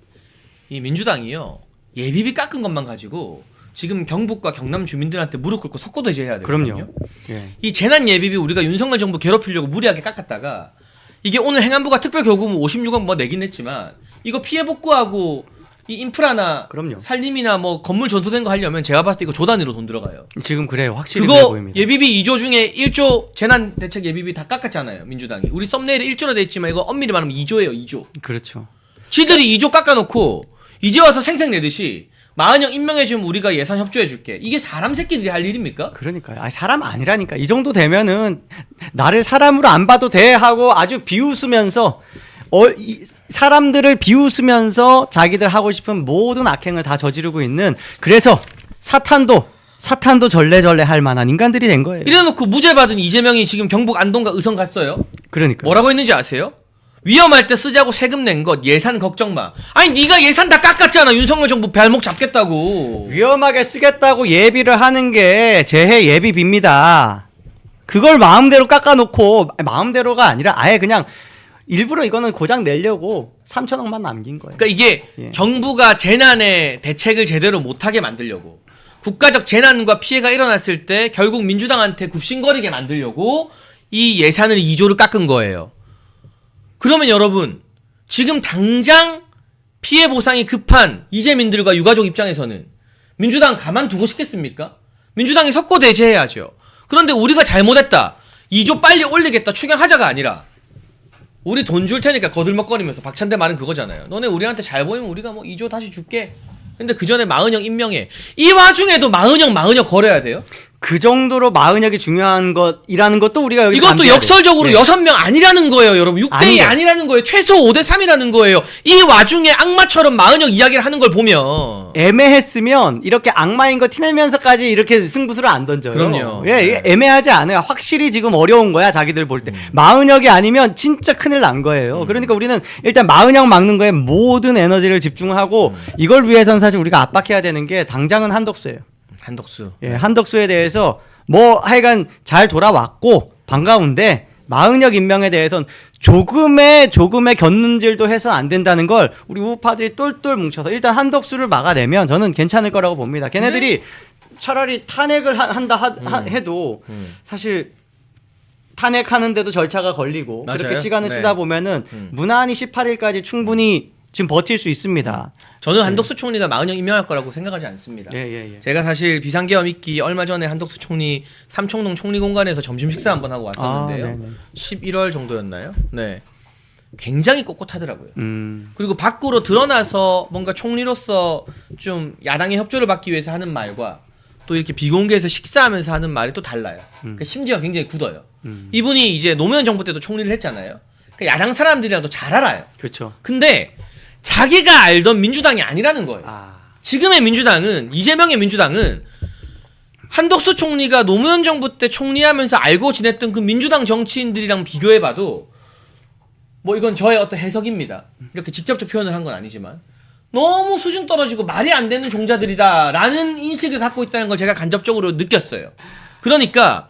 이 민주당이요. 예비비 깎은 것만 가지고 지금 경북과 경남 주민들한테 무릎 꿇고 석고대죄해야 되거든요. 그럼요. 예. 이 재난 예비비 우리가 윤석열 정부 괴롭히려고 무리하게 깎았다가 이게 오늘 행안부가 특별교부금 56억 뭐 내긴 했지만 이거 피해 복구하고 이 인프라나 그럼요. 산림이나 뭐 건물 전소된 거 하려면 제가 봤을 때 이거 조 단위로 돈 들어가요. 지금 그래요. 확실히 그래 그거 보입니다. 예비비 2조 중에 1조 재난 대책 예비비 다 깎았잖아요, 민주당이. 우리 썸네일에 1조로 돼 있지만 이거 엄밀히 말하면 2조예요, 2조. 그렇죠. 지들이 2조 깎아놓고 이제 와서 생색내듯이 마은혁 임명해주면 우리가 예산 협조해줄게. 이게 사람 새끼들이 할 일입니까? 그러니까요. 사람 아니라니까. 이 정도 되면은 나를 사람으로 안 봐도 돼 하고 아주 비웃으면서 사람들을 비웃으면서 자기들 하고 싶은 모든 악행을 다 저지르고 있는 그래서 사탄도 절레절레 할 만한 인간들이 된 거예요. 이래놓고 무죄 받은 이재명이 지금 경북 안동과 의성 갔어요. 그러니까 뭐라고 했는지 아세요? 위험할 때 쓰자고 세금 낸 것 예산 걱정 마. 아니 네가 예산 다 깎았잖아. 윤석열 정부 발목 잡겠다고. 위험하게 쓰겠다고 예비를 하는 게 재해 예비비입니다. 그걸 마음대로 깎아놓고 마음대로가 아니라 아예 그냥 일부러 이거는 고장 내려고 3천억만 남긴 거예요. 그러니까 이게 예. 정부가 재난에 대책을 제대로 못하게 만들려고 국가적 재난과 피해가 일어났을 때 결국 민주당한테 굽신거리게 만들려고 이 예산을 2조를 깎은 거예요. 그러면 여러분 지금 당장 피해 보상이 급한 이재민들과 유가족 입장에서는 민주당 가만두고 싶겠습니까? 민주당이 석고대죄해야죠. 그런데 우리가 잘못했다. 2조 빨리 올리겠다. 추경하자가 아니라 우리 돈 줄 테니까 거들먹거리면서 박찬대 말은 그거잖아요. 너네 우리한테 잘 보이면 우리가 뭐 2조 다시 줄게. 근데 그 전에 마은영 임명해. 이 와중에도 마은영 걸어야 돼요? 그 정도로 마은혁이 중요한 것이라는 것도 우리가 여기 이것도 감지해야 역설적으로 돼요. 6명 아니라는 거예요, 여러분. 6대2 아니죠. 아니라는 거예요. 최소 5대3이라는 거예요. 이 와중에 악마처럼 마은영 이야기를 하는 걸 보면 애매했으면 이렇게 악마인 거 티내면서까지 이렇게 승부수를 안 던져요. 그럼요. 예, 이게 애매하지 않아요. 확실히 지금 어려운 거야 자기들 볼 때. 마은혁이 아니면 진짜 큰일 난 거예요. 그러니까 우리는 일단 마은혁 막는 거에 모든 에너지를 집중하고 이걸 위해서는 사실 우리가 압박해야 되는 게 당장은 한덕수예요. 한덕수. 예, 한덕수에 대해서 뭐 하여간 잘 돌아왔고 반가운데 마은혁 임명에 대해서는 조금의 곁눈질도 해서는 안 된다는 걸 우리 우파들이 똘똘 뭉쳐서 일단 한덕수를 막아내면 저는 괜찮을 거라고 봅니다. 걔네들이 차라리 탄핵을 해도 사실 탄핵하는데도 절차가 걸리고 맞아요. 그렇게 시간을 네. 쓰다 보면은 무난히 18일까지 충분히 지금 버틸 수 있습니다. 저는 한덕수 총리가 마은영 임명할 거라고 생각하지 않습니다. 예. 제가 사실 비상계엄 있기 얼마 전에 한덕수 총리 삼청동 총리공간에서 점심 식사 한번 하고 왔었는데요. 네네. 11월 정도였나요? 네. 굉장히 꼿꼿하더라고요. 음. 그리고 밖으로 드러나서 뭔가 총리로서 좀 야당의 협조를 받기 위해서 하는 말과 또 이렇게 비공개에서 식사하면서 하는 말이 또 달라요. 그러니까 심지어 굉장히 굳어요. 이분이 이제 노무현 정부 때도 총리를 했잖아요. 그러니까 야당 사람들이랑도 잘 알아요. 그렇죠. 근데 자기가 알던 민주당이 아니라는 거예요. 지금의 민주당은, 이재명의 민주당은 한덕수 총리가 노무현 정부 때 총리하면서 알고 지냈던 그 민주당 정치인들이랑 비교해봐도 뭐 이건 저의 어떤 해석입니다. 이렇게 직접적 표현을 한 건 아니지만 너무 수준 떨어지고 말이 안 되는 종자들이다라는 인식을 갖고 있다는 걸 제가 간접적으로 느꼈어요. 그러니까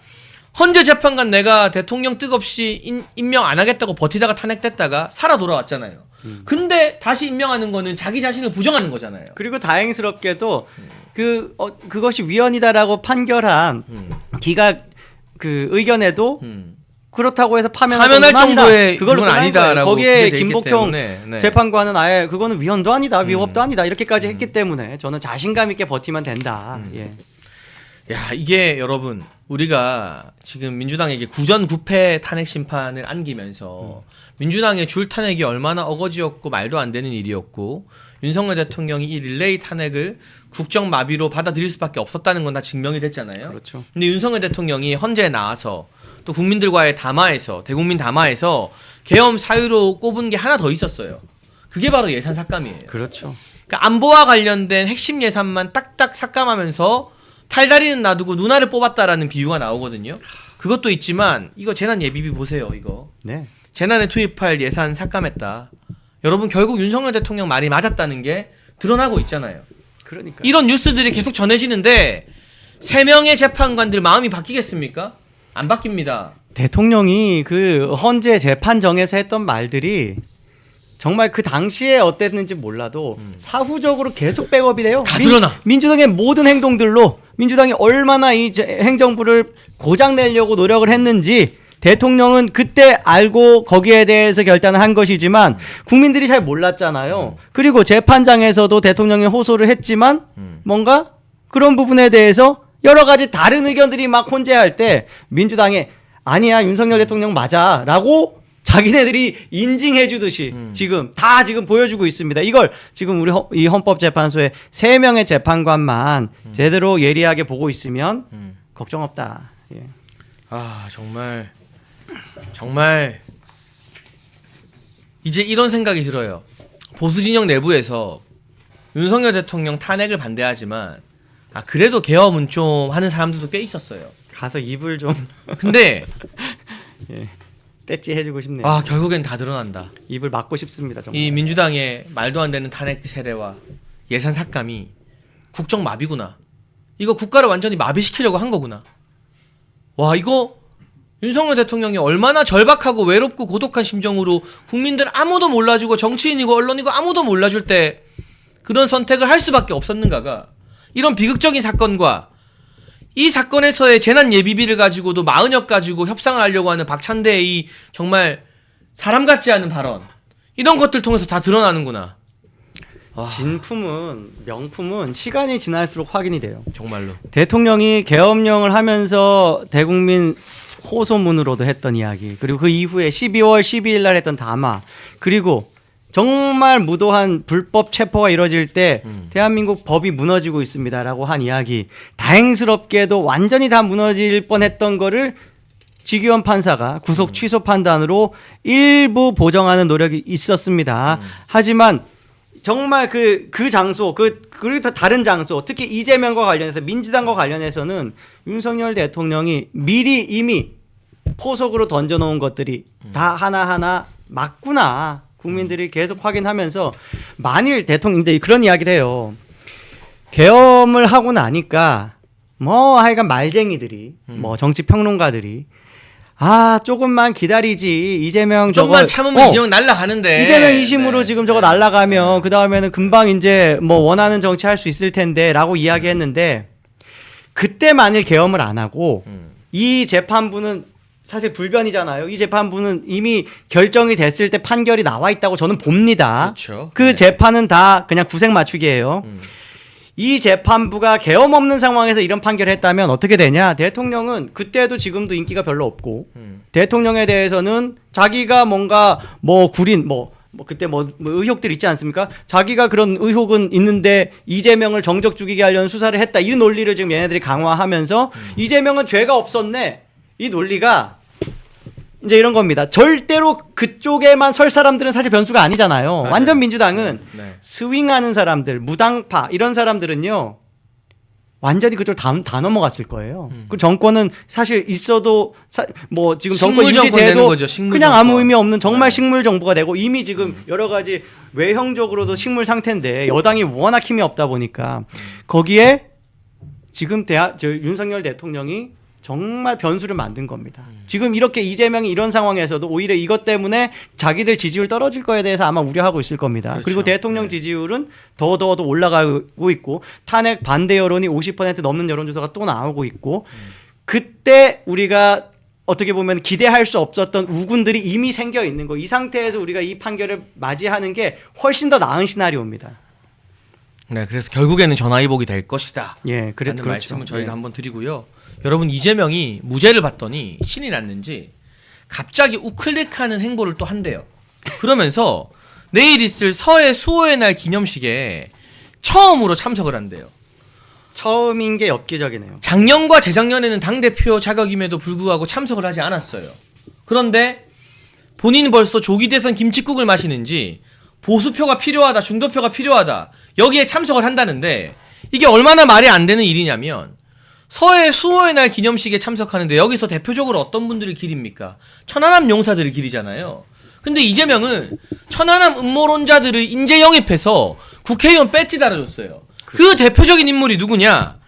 헌재 재판관 내가 대통령 뜻없이 임명 안 하겠다고 버티다가 탄핵됐다가 살아 돌아왔잖아요. 근데 다시 임명하는 거는 자기 자신을 부정하는 거잖아요. 그리고 다행스럽게도 그것이 위헌이다라고 판결한 기각 그 의견에도 그렇다고 해서 파면할 정도의 그건 아니다라고 거기에 기재돼 있기 김복형 때문에, 네. 재판관은 아예 그거는 위헌도 아니다, 위법도 아니다 이렇게까지 했기 때문에 저는 자신감 있게 버티면 된다. 예. 야, 이게 여러분 우리가 지금 민주당에게 구전구패 탄핵 심판을 안기면서 민주당의 줄 탄핵이 얼마나 어거지였고 말도 안 되는 일이었고 윤석열 대통령이 이 릴레이 탄핵을 국정 마비로 받아들일 수밖에 없었다는 건 다 증명이 됐잖아요. 그렇죠. 근데 윤석열 대통령이 헌재에 나와서 또 국민들과의 담화에서 대국민 담화에서 계엄 사유로 꼽은 게 하나 더 있었어요. 그게 바로 예산 삭감이에요. 그렇죠. 그러니까 안보와 관련된 핵심 예산만 딱딱 삭감하면서 탈다리는 놔두고 누나를 뽑았다라는 비유가 나오거든요. 그것도 있지만 이거 재난 예비비 보세요. 이거 네. 재난에 투입할 예산 삭감했다. 여러분 결국 윤석열 대통령 말이 맞았다는 게 드러나고 있잖아요. 그러니까 이런 뉴스들이 계속 전해지는데 3명의 재판관들 마음이 바뀌겠습니까? 안 바뀝니다. 대통령이 그 헌재 재판정에서 했던 말들이 정말 그 당시에 어땠는지 몰라도 사후적으로 계속 백업이 돼요. 다 드러나. 민주당의 모든 행동들로 민주당이 얼마나 이 행정부를 고장 내려고 노력을 했는지 대통령은 그때 알고 거기에 대해서 결단을 한 것이지만 국민들이 잘 몰랐잖아요. 그리고 재판장에서도 대통령이 호소를 했지만 뭔가 그런 부분에 대해서 여러 가지 다른 의견들이 막 혼재할 때 민주당에 아니야 윤석열 대통령 맞아라고 자기네들이 인증해 주듯이 지금 보여주고 있습니다. 이걸 지금 우리 이 헌법재판소의 3명의 재판관만 제대로 예리하게 보고 있으면 걱정 없다. 예. 아 정말 이제 이런 생각이 들어요. 보수 진영 내부에서 윤석열 대통령 탄핵을 반대하지만 그래도 계엄은 좀 하는 사람들도 꽤 있었어요. 가서 입을 좀 근데 떼찌 해주고 싶네요. 결국엔 다 드러난다. 입을 막고 싶습니다. 정말. 이 민주당의 말도 안 되는 탄핵 세례와 예산 삭감이 국정 마비구나. 이거 국가를 완전히 마비시키려고 한 거구나. 와, 이거 윤석열 대통령이 얼마나 절박하고 외롭고 고독한 심정으로 국민들 아무도 몰라주고 정치인이고 언론이고 아무도 몰라줄 때 그런 선택을 할 수밖에 없었는가가, 이런 비극적인 사건과 이 사건에서의 재난 예비비를 가지고도 마흔역 가지고 협상을 하려고 하는 박찬대의 이 정말 사람 같지 않은 발언, 이런 것들 통해서 다 드러나는구나. 진품은, 명품은 시간이 지날수록 확인이 돼요. 정말로. 대통령이 계엄령을 하면서 대국민 호소문으로도 했던 이야기, 그리고 그 이후에 12월 12일 날 했던 담화, 그리고 정말 무도한 불법 체포가 이뤄질 때 대한민국 법이 무너지고 있습니다라고 한 이야기, 다행스럽게도 완전히 다 무너질 뻔했던 거를 지기현 판사가 구속 취소 판단으로 일부 보정하는 노력이 있었습니다. 하지만 정말 그 장소, 그리고 다른 장소, 특히 이재명과 관련해서, 민주당과 관련해서는 윤석열 대통령이 미리 이미 포석으로 던져놓은 것들이 다 하나하나 맞구나. 국민들이 계속 확인하면서, 만일 대통령인데 그런 이야기를 해요. 계엄을 하고 나니까 하여간 말쟁이들이, 정치 평론가들이 조금만 기다리지, 이재명 좀만 참으면 이재명 날라가는데, 이재명 2심으로 지금 저거 날라가면 그 다음에는 금방 이제 원하는 정치 할 수 있을 텐데 라고 이야기했는데, 그때 만일 계엄을 안 하고 이 재판부는 사실 불변이잖아요. 이 재판부는 이미 결정이 됐을 때 판결이 나와 있다고 저는 봅니다. 그렇죠. 그 재판은 다 그냥 구색 맞추기예요. 이 재판부가 계엄 없는 상황에서 이런 판결을 했다면 어떻게 되냐? 대통령은 그때도 지금도 인기가 별로 없고, 대통령에 대해서는 자기가 뭔가 구린 그때 의혹들 있지 않습니까? 자기가 그런 의혹은 있는데 이재명을 정적 죽이게 하려는 수사를 했다, 이 논리를 지금 얘네들이 강화하면서 이재명은 죄가 없었네, 이 논리가 이제 이런 겁니다. 절대로 그쪽에만 설 사람들은 사실 변수가 아니잖아요. 맞아요. 완전 민주당은 네. 스윙하는 사람들, 무당파 이런 사람들은요 완전히 그쪽 다 넘어갔을 거예요. 그 정권은 사실 있어도 지금 정권 식물 정권 되는 유지돼도 거죠, 식물 그냥 정권. 아무 의미 없는 정말 네. 식물 정부가 되고, 이미 지금 여러 가지 외형적으로도 식물 상태인데 여당이 워낙 힘이 없다 보니까 거기에 지금 윤석열 대통령이 정말 변수를 만든 겁니다. 지금 이렇게 이재명이 이런 상황에서도 오히려 이것 때문에 자기들 지지율 떨어질 거에 대해서 아마 우려하고 있을 겁니다. 그렇죠. 그리고 대통령 지지율은 더 올라가고 있고, 탄핵 반대 여론이 50% 넘는 여론조사가 또 나오고 있고, 그때 우리가 어떻게 보면 기대할 수 없었던 우군들이 이미 생겨 있는 거, 이 상태에서 우리가 이 판결을 맞이하는 게 훨씬 더 나은 시나리오입니다. 네, 그래서 결국에는 전화위복이 될 것이다. 예, 그렇죠. 말씀을 저희가 예. 한번 드리고요. 여러분, 이재명이 무죄를 받더니 신이 났는지 갑자기 우클릭하는 행보를 또 한대요. 그러면서 내일 있을 서해 수호의 날 기념식에 처음으로 참석을 한대요. 처음인 게 엽기적이네요. 작년과 재작년에는 당대표 자격임에도 불구하고 참석을 하지 않았어요. 그런데 본인이 벌써 조기 대선 김칫국을 마시는지 보수표가 필요하다, 중도표가 필요하다, 여기에 참석을 한다는데, 이게 얼마나 말이 안 되는 일이냐면, 서해 수호의 날 기념식에 참석하는데 여기서 대표적으로 어떤 분들이 기립니까? 천안함 용사들이 기리잖아요. 근데 이재명은 천안함 음모론자들을 인재 영입해서 국회의원 배지 달아줬어요. 그 대표적인 인물이 누구냐?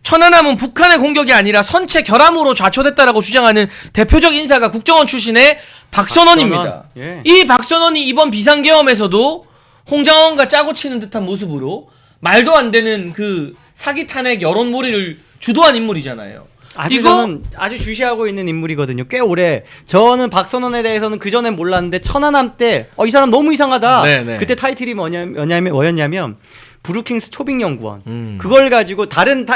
천안함은 북한의 공격이 아니라 선체 결함으로 좌초됐다라고 주장하는 대표적 인사가 국정원 출신의 박선원입니다. 예. 이 박선원이 이번 비상계엄에서도 홍장원과 짜고 치는 듯한 모습으로 말도 안 되는 그 사기 탄핵 여론몰이를 주도한 인물이잖아요. 저는 아주 주시하고 있는 인물이거든요. 꽤 오래. 저는 박선원에 대해서는 그 전엔 몰랐는데 천안함 때 이 사람 너무 이상하다. 네네. 그때 타이틀이 뭐였냐면 브루킹스 초빙연구원. 그걸 가지고 다른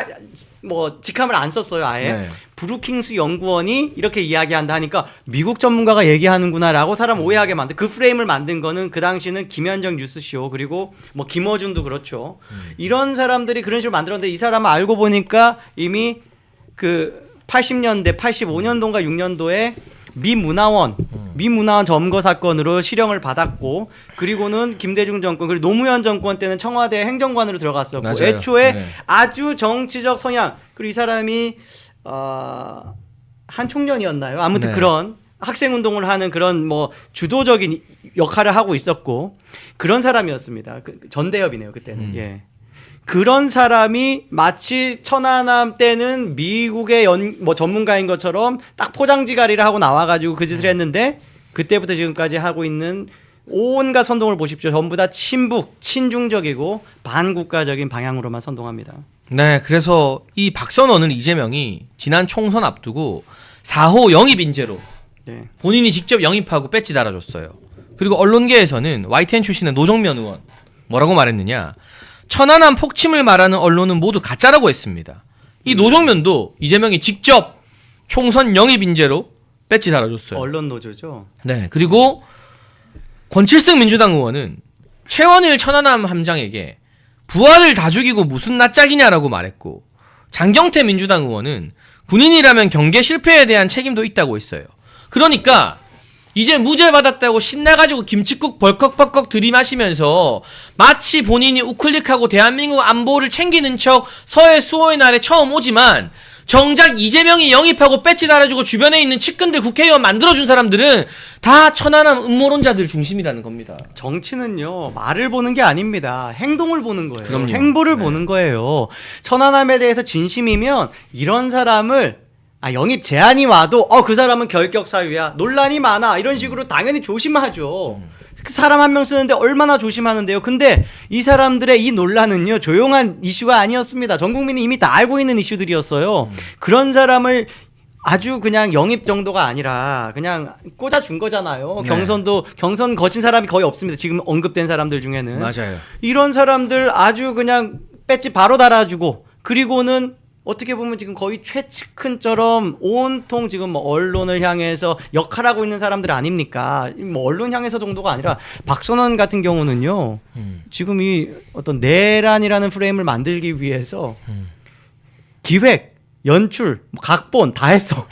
직함을 안 썼어요, 아예. 네. 브루킹스 연구원이 이렇게 이야기한다 하니까 미국 전문가가 얘기하는구나라고 사람 오해하게 만든, 그 프레임을 만든 거는 그 당시는 김현정 뉴스쇼, 그리고 김어준도 그렇죠. 이런 사람들이 그런 식으로 만들었는데, 이 사람은 알고 보니까 이미 그 80년대, 85년도인가 6년도에 미 문화원 미문화원 점거 사건으로 실형을 받았고 그리고는 김대중 정권 그리고 노무현 정권 때는 청와대 행정관으로 들어갔었고 맞아요. 애초에 네. 아주 정치적 성향 그리고 이 사람이 한 청년이었나요? 아무튼 네. 그런 학생 운동을 하는 그런 뭐 주도적인 역할을 하고 있었고 그런 사람이었습니다. 전대협이네요 그때는. 예. 그런 사람이 마치 천안함 때는 미국의 뭐 전문가인 것처럼 딱 포장지가리를 하고 나와가지고 그 짓을 했는데 그때부터 지금까지 하고 있는 온갖 선동을 보십시오. 전부 다 친북, 친중적이고 반국가적인 방향으로만 선동합니다. 네, 그래서 이 박선원은 이재명이 지난 총선 앞두고 4호 영입 인재로 네. 본인이 직접 영입하고 배지 달아줬어요. 그리고 언론계에서는 YTN 출신의 노정면 의원 뭐라고 말했느냐? 천안함 폭침을 말하는 언론은 모두 가짜라고 했습니다. 이 노정면도 이재명이 직접 총선 영입 인재로 배지 달아줬어요. 언론 노조죠. 네, 그리고 권칠승 민주당 의원은 최원일 천안함 함장에게 부하를 다 죽이고 무슨 낯짝이냐라고 말했고 장경태 민주당 의원은 군인이라면 경계 실패에 대한 책임도 있다고 했어요. 그러니까 이제 무죄 받았다고 신나가지고 김칫국 벌컥벌컥 들이마시면서 마치 본인이 우클릭하고 대한민국 안보를 챙기는 척 서해 수호의 날에 처음 오지만 정작 이재명이 영입하고 배지 달아주고 주변에 있는 측근들 국회의원 만들어준 사람들은 다 천안함 음모론자들 중심이라는 겁니다. 정치는요 말을 보는 게 아닙니다. 행동을 보는 거예요. 그럼요. 행보를 네. 보는 거예요. 천안함에 대해서 진심이면 이런 사람을 영입 제안이 와도 그 사람은 결격 사유야 논란이 많아 이런 식으로 당연히 조심하죠. 그 사람 한 명 쓰는데 얼마나 조심하는데요. 근데 이 사람들의 이 논란은요 조용한 이슈가 아니었습니다. 전 국민이 이미 다 알고 있는 이슈들이었어요. 그런 사람을 아주 그냥 영입 정도가 아니라 그냥 꽂아준 거잖아요. 네. 경선 거친 사람이 거의 없습니다. 지금 언급된 사람들 중에는. 맞아요. 이런 사람들 아주 그냥 배지 바로 달아주고 그리고는 어떻게 보면 지금 거의 최측근처럼 온통 지금 뭐 언론을 향해서 역할하고 있는 사람들 아닙니까? 뭐 언론 향해서 정도가 아니라 박선원 같은 경우는요. 지금 이 어떤 내란이라는 프레임을 만들기 위해서 기획, 연출, 뭐 각본 다 했어.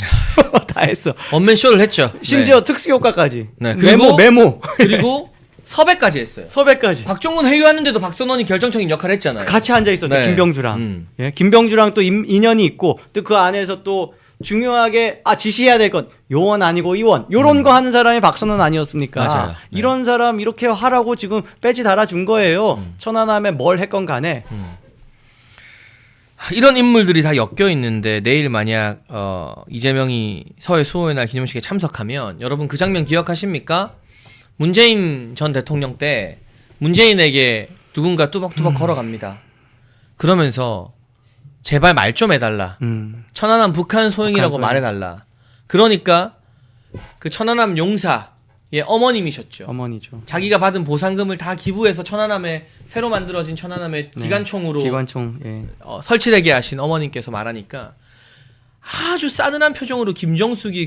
다 했어. 원맨 쇼를 했죠. 심지어 특수 효과까지. 네. 그리고 메모. 그리고 섭외까지 했어요. 섭외까지. 박종훈 회유하는데도 박선원이 결정적인 역할을 했잖아요. 같이 앉아 있었죠. 네. 김병주랑. 예, 김병주랑 또 인연이 있고 또 그 안에서 또 중요하게 지시해야 될 건 요원 아니고 이원 요런 거 하는 사람이 박선원 아니었습니까? 맞아요. 네. 이런 사람 이렇게 하라고 지금 배지 달아준 거예요. 천안함에 뭘 했건 간에. 이런 인물들이 다 엮여 있는데 내일 만약 이재명이 서해 수호의 날 기념식에 참석하면 여러분 그 장면 기억하십니까? 문재인 전 대통령 때 문재인에게 누군가 뚜벅뚜벅 걸어갑니다. 그러면서 제발 말 좀 해달라. 천안함 북한 소행이라고 북한 소행. 말해달라. 그러니까 그 천안함 용사의 어머님이셨죠. 어머니죠. 자기가 받은 보상금을 다 기부해서 천안함에 새로 만들어진 천안함의 네. 기관총으로 기관총. 예. 설치되게 하신 어머님께서 말하니까 아주 싸늘한 표정으로 김정숙이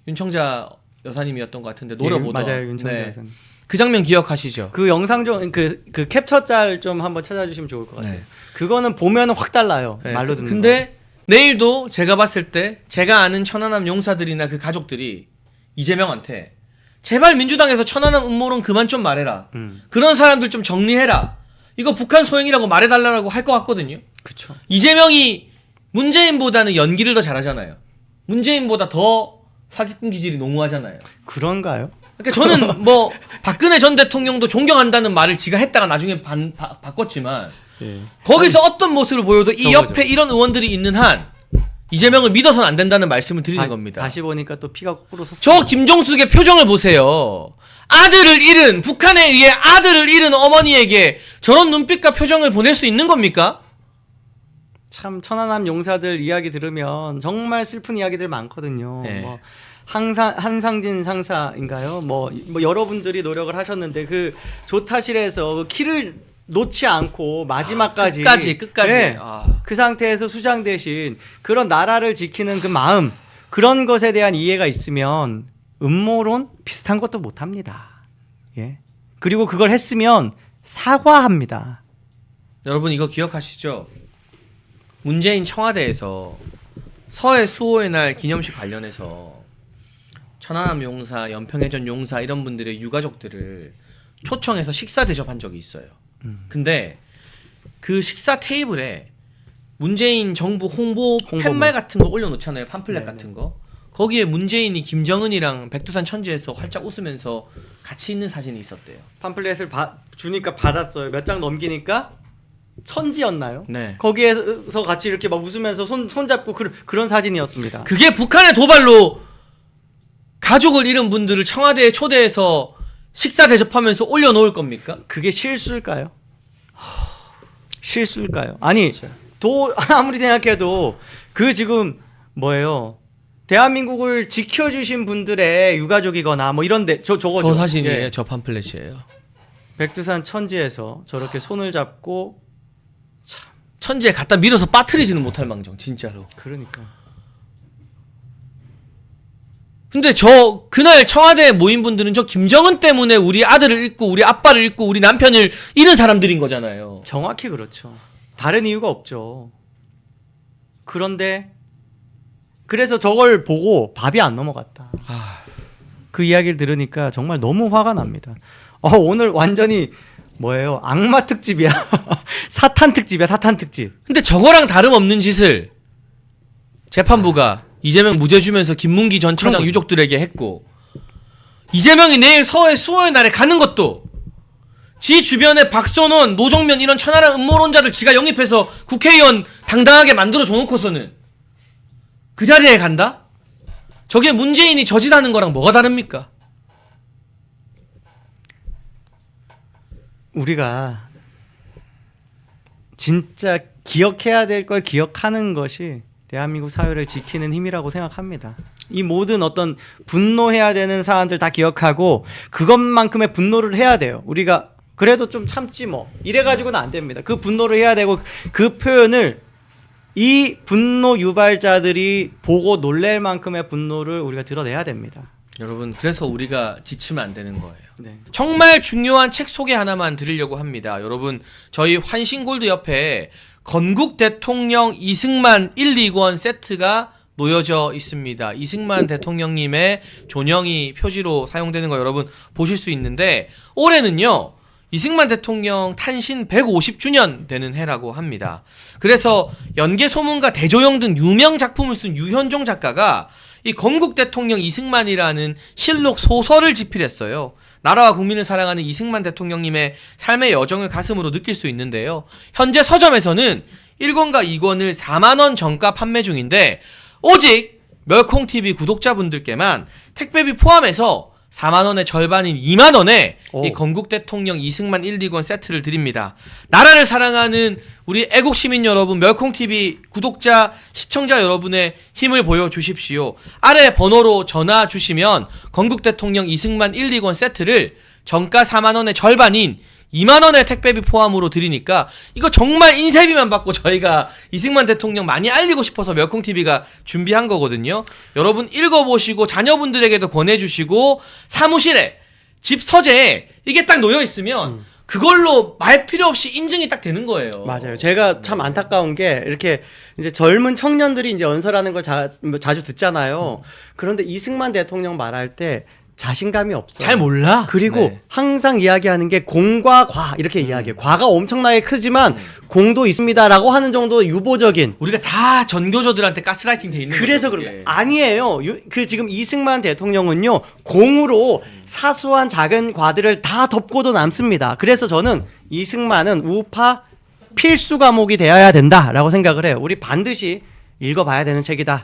윤청자 여사님이었던 것 같은데 노려보던. 맞아요. 윤청자 네. 여사님. 그 장면 기억하시죠? 그 영상 좀 그 캡처 짤 좀 한번 찾아주시면 좋을 것 같아요. 네. 그거는 보면은 확 달라요. 네. 말로 듣는 근데 내일도 제가 봤을 때 제가 아는 천안함 용사들이나 그 가족들이 이재명한테 제발 민주당에서 천안함 음모론 그만 좀 말해라. 그런 사람들 좀 정리해라. 이거 북한 소행이라고 말해달라고 할 것 같거든요. 그렇죠. 이재명이 문재인보다는 연기를 더 잘하잖아요. 문재인보다 더 사기꾼 기질이 농후하잖아요. 그런가요? 그러니까 저는 뭐 박근혜 전 대통령도 존경한다는 말을 지가 했다가 나중에 바꿨지만 예. 거기서 어떤 모습을 보여도 이 저거죠. 옆에 이런 의원들이 있는 한 이재명을 믿어서는 안 된다는 말씀을 드리는 겁니다. 다시 보니까 또 피가 거꾸로 섰어요. 저 김종숙의 표정을 보세요. 아들을 잃은 북한에 의해 아들을 잃은 어머니에게 저런 눈빛과 표정을 보낼 수 있는 겁니까? 참 천안함 용사들 이야기 들으면 정말 슬픈 이야기들 많거든요. 네. 뭐 한상진 상사인가요? 뭐 여러분들이 노력을 하셨는데 그 조타실에서 그 키를 놓지 않고 마지막까지 끝까지. 네. 아. 그 상태에서 수장 대신 그런 나라를 지키는 그 마음 그런 것에 대한 이해가 있으면 음모론 비슷한 것도 못 합니다. 예. 그리고 그걸 했으면 사과합니다. 여러분 이거 기억하시죠? 문재인 청와대에서 서해 수호의 날 기념식 관련해서 천안함 용사, 연평해전 용사 이런 분들의 유가족들을 초청해서 식사 대접한 적이 있어요. 근데 그 식사 테이블에 문재인 정부 홍보 팻말 같은 거 올려놓잖아요. 팜플렛 같은 거. 거기에 문재인이 김정은이랑 백두산 천지에서 활짝 웃으면서 같이 있는 사진이 있었대요. 팜플렛을 주니까 받았어요. 몇 장 넘기니까 천지였나요? 네. 거기에서 같이 이렇게 막 웃으면서 손잡고 그런 사진이었습니다. 그게 북한의 도발로 가족을 잃은 분들을 청와대에 초대해서 식사 대접하면서 올려놓을 겁니까? 그게 실수일까요? 실수일까요? 아니 아무리 생각해도 그 지금 뭐예요? 대한민국을 지켜주신 분들의 유가족이거나 뭐 이런데 저거죠. 저 사진이에요. 예. 저 팜플렛이에요. 백두산 천지에서 저렇게 손을 잡고 천지에 갖다 밀어서 빠뜨리지는 못할 망정 진짜로. 그러니까 근데 저 그날 청와대에 모인 분들은 저 김정은 때문에 우리 아들을 잃고 우리 아빠를 잃고 우리 남편을 잃은 사람들인 거잖아요. 정확히 그렇죠. 다른 이유가 없죠. 그런데 그래서 저걸 보고 밥이 안 넘어갔다. 그 이야기를 들으니까 정말 너무 화가 납니다. 오늘 완전히 뭐예요? 악마 특집이야. 사탄 특집이야. 사탄 특집. 근데 저거랑 다름없는 짓을 재판부가 이재명 무죄 주면서 김문기 전 처장 유족들에게 했고, 이재명이 내일 서해 수호의 날에 가는 것도 지 주변에 박선원, 노정면 이런 천하람 음모론자들 지가 영입해서 국회의원 당당하게 만들어 줘놓고서는 그 자리에 간다? 저게 문재인이 저짓하는 거랑 뭐가 다릅니까? 우리가 진짜 기억해야 될 걸 기억하는 것이 대한민국 사회를 지키는 힘이라고 생각합니다. 이 모든 어떤 분노해야 되는 사안들 다 기억하고 그것만큼의 분노를 해야 돼요. 우리가 그래도 좀 참지 뭐 이래가지고는 안 됩니다. 그 분노를 해야 되고 그 표현을 이 분노 유발자들이 보고 놀랄 만큼의 분노를 우리가 드러내야 됩니다. 여러분, 그래서 우리가 지치면 안 되는 거예요. 네. 정말 중요한 책 소개 하나만 드리려고 합니다. 여러분, 저희 환신골드 옆에 건국 대통령 이승만 1, 2권 세트가 놓여져 있습니다. 이승만 대통령님의 존영이 표지로 사용되는 거 여러분 보실 수 있는데, 올해는요 이승만 대통령 탄신 150주년 되는 해라고 합니다. 그래서 연개소문과 대조영 등 유명 작품을 쓴 유현종 작가가 이 건국 대통령 이승만이라는 실록 소설을 집필했어요. 나라와 국민을 사랑하는 이승만 대통령님의 삶의 여정을 가슴으로 느낄 수 있는데요. 현재 서점에서는 1권과 2권을 4만원 정가 판매 중인데, 오직 멸콩TV 구독자분들께만 택배비 포함해서 4만원의 절반인 2만원에 이 건국 대통령 이승만 1, 2권 세트를 드립니다. 나라를 사랑하는 우리 애국 시민 여러분, 멸콩TV 구독자, 시청자 여러분의 힘을 보여주십시오. 아래 번호로 전화 주시면 건국 대통령 이승만 1, 2권 세트를 정가 4만원의 절반인 2만원의 택배비 포함으로 드리니까 이거 정말 인쇄비만 받고 저희가 이승만 대통령 많이 알리고 싶어서 멸콩TV가 준비한 거거든요. 여러분 읽어보시고 자녀분들에게도 권해주시고, 사무실에 집 서재에 이게 딱 놓여있으면 그걸로 말 필요 없이 인증이 딱 되는 거예요. 맞아요. 제가 참 안타까운 게 이렇게 이제 젊은 청년들이 이제 연설하는 걸 자주 듣잖아요. 그런데 이승만 대통령 말할 때 자신감이 없어요. 잘 몰라. 그리고 네. 항상 이야기하는 게 공과 과 이렇게 이야기해요. 과가 엄청나게 크지만 공도 있습니다라고 하는 정도 유보적인. 우리가 다 전교조들한테 가스라이팅 돼 있는 그래서 거죠, 그런 그게. 거 아니에요. 그 지금 이승만 대통령은요 공으로 사소한 작은 과들을 다 덮고도 남습니다. 그래서 저는 이승만은 우파 필수 과목이 되어야 된다라고 생각을 해요. 우리 반드시 읽어봐야 되는 책이다.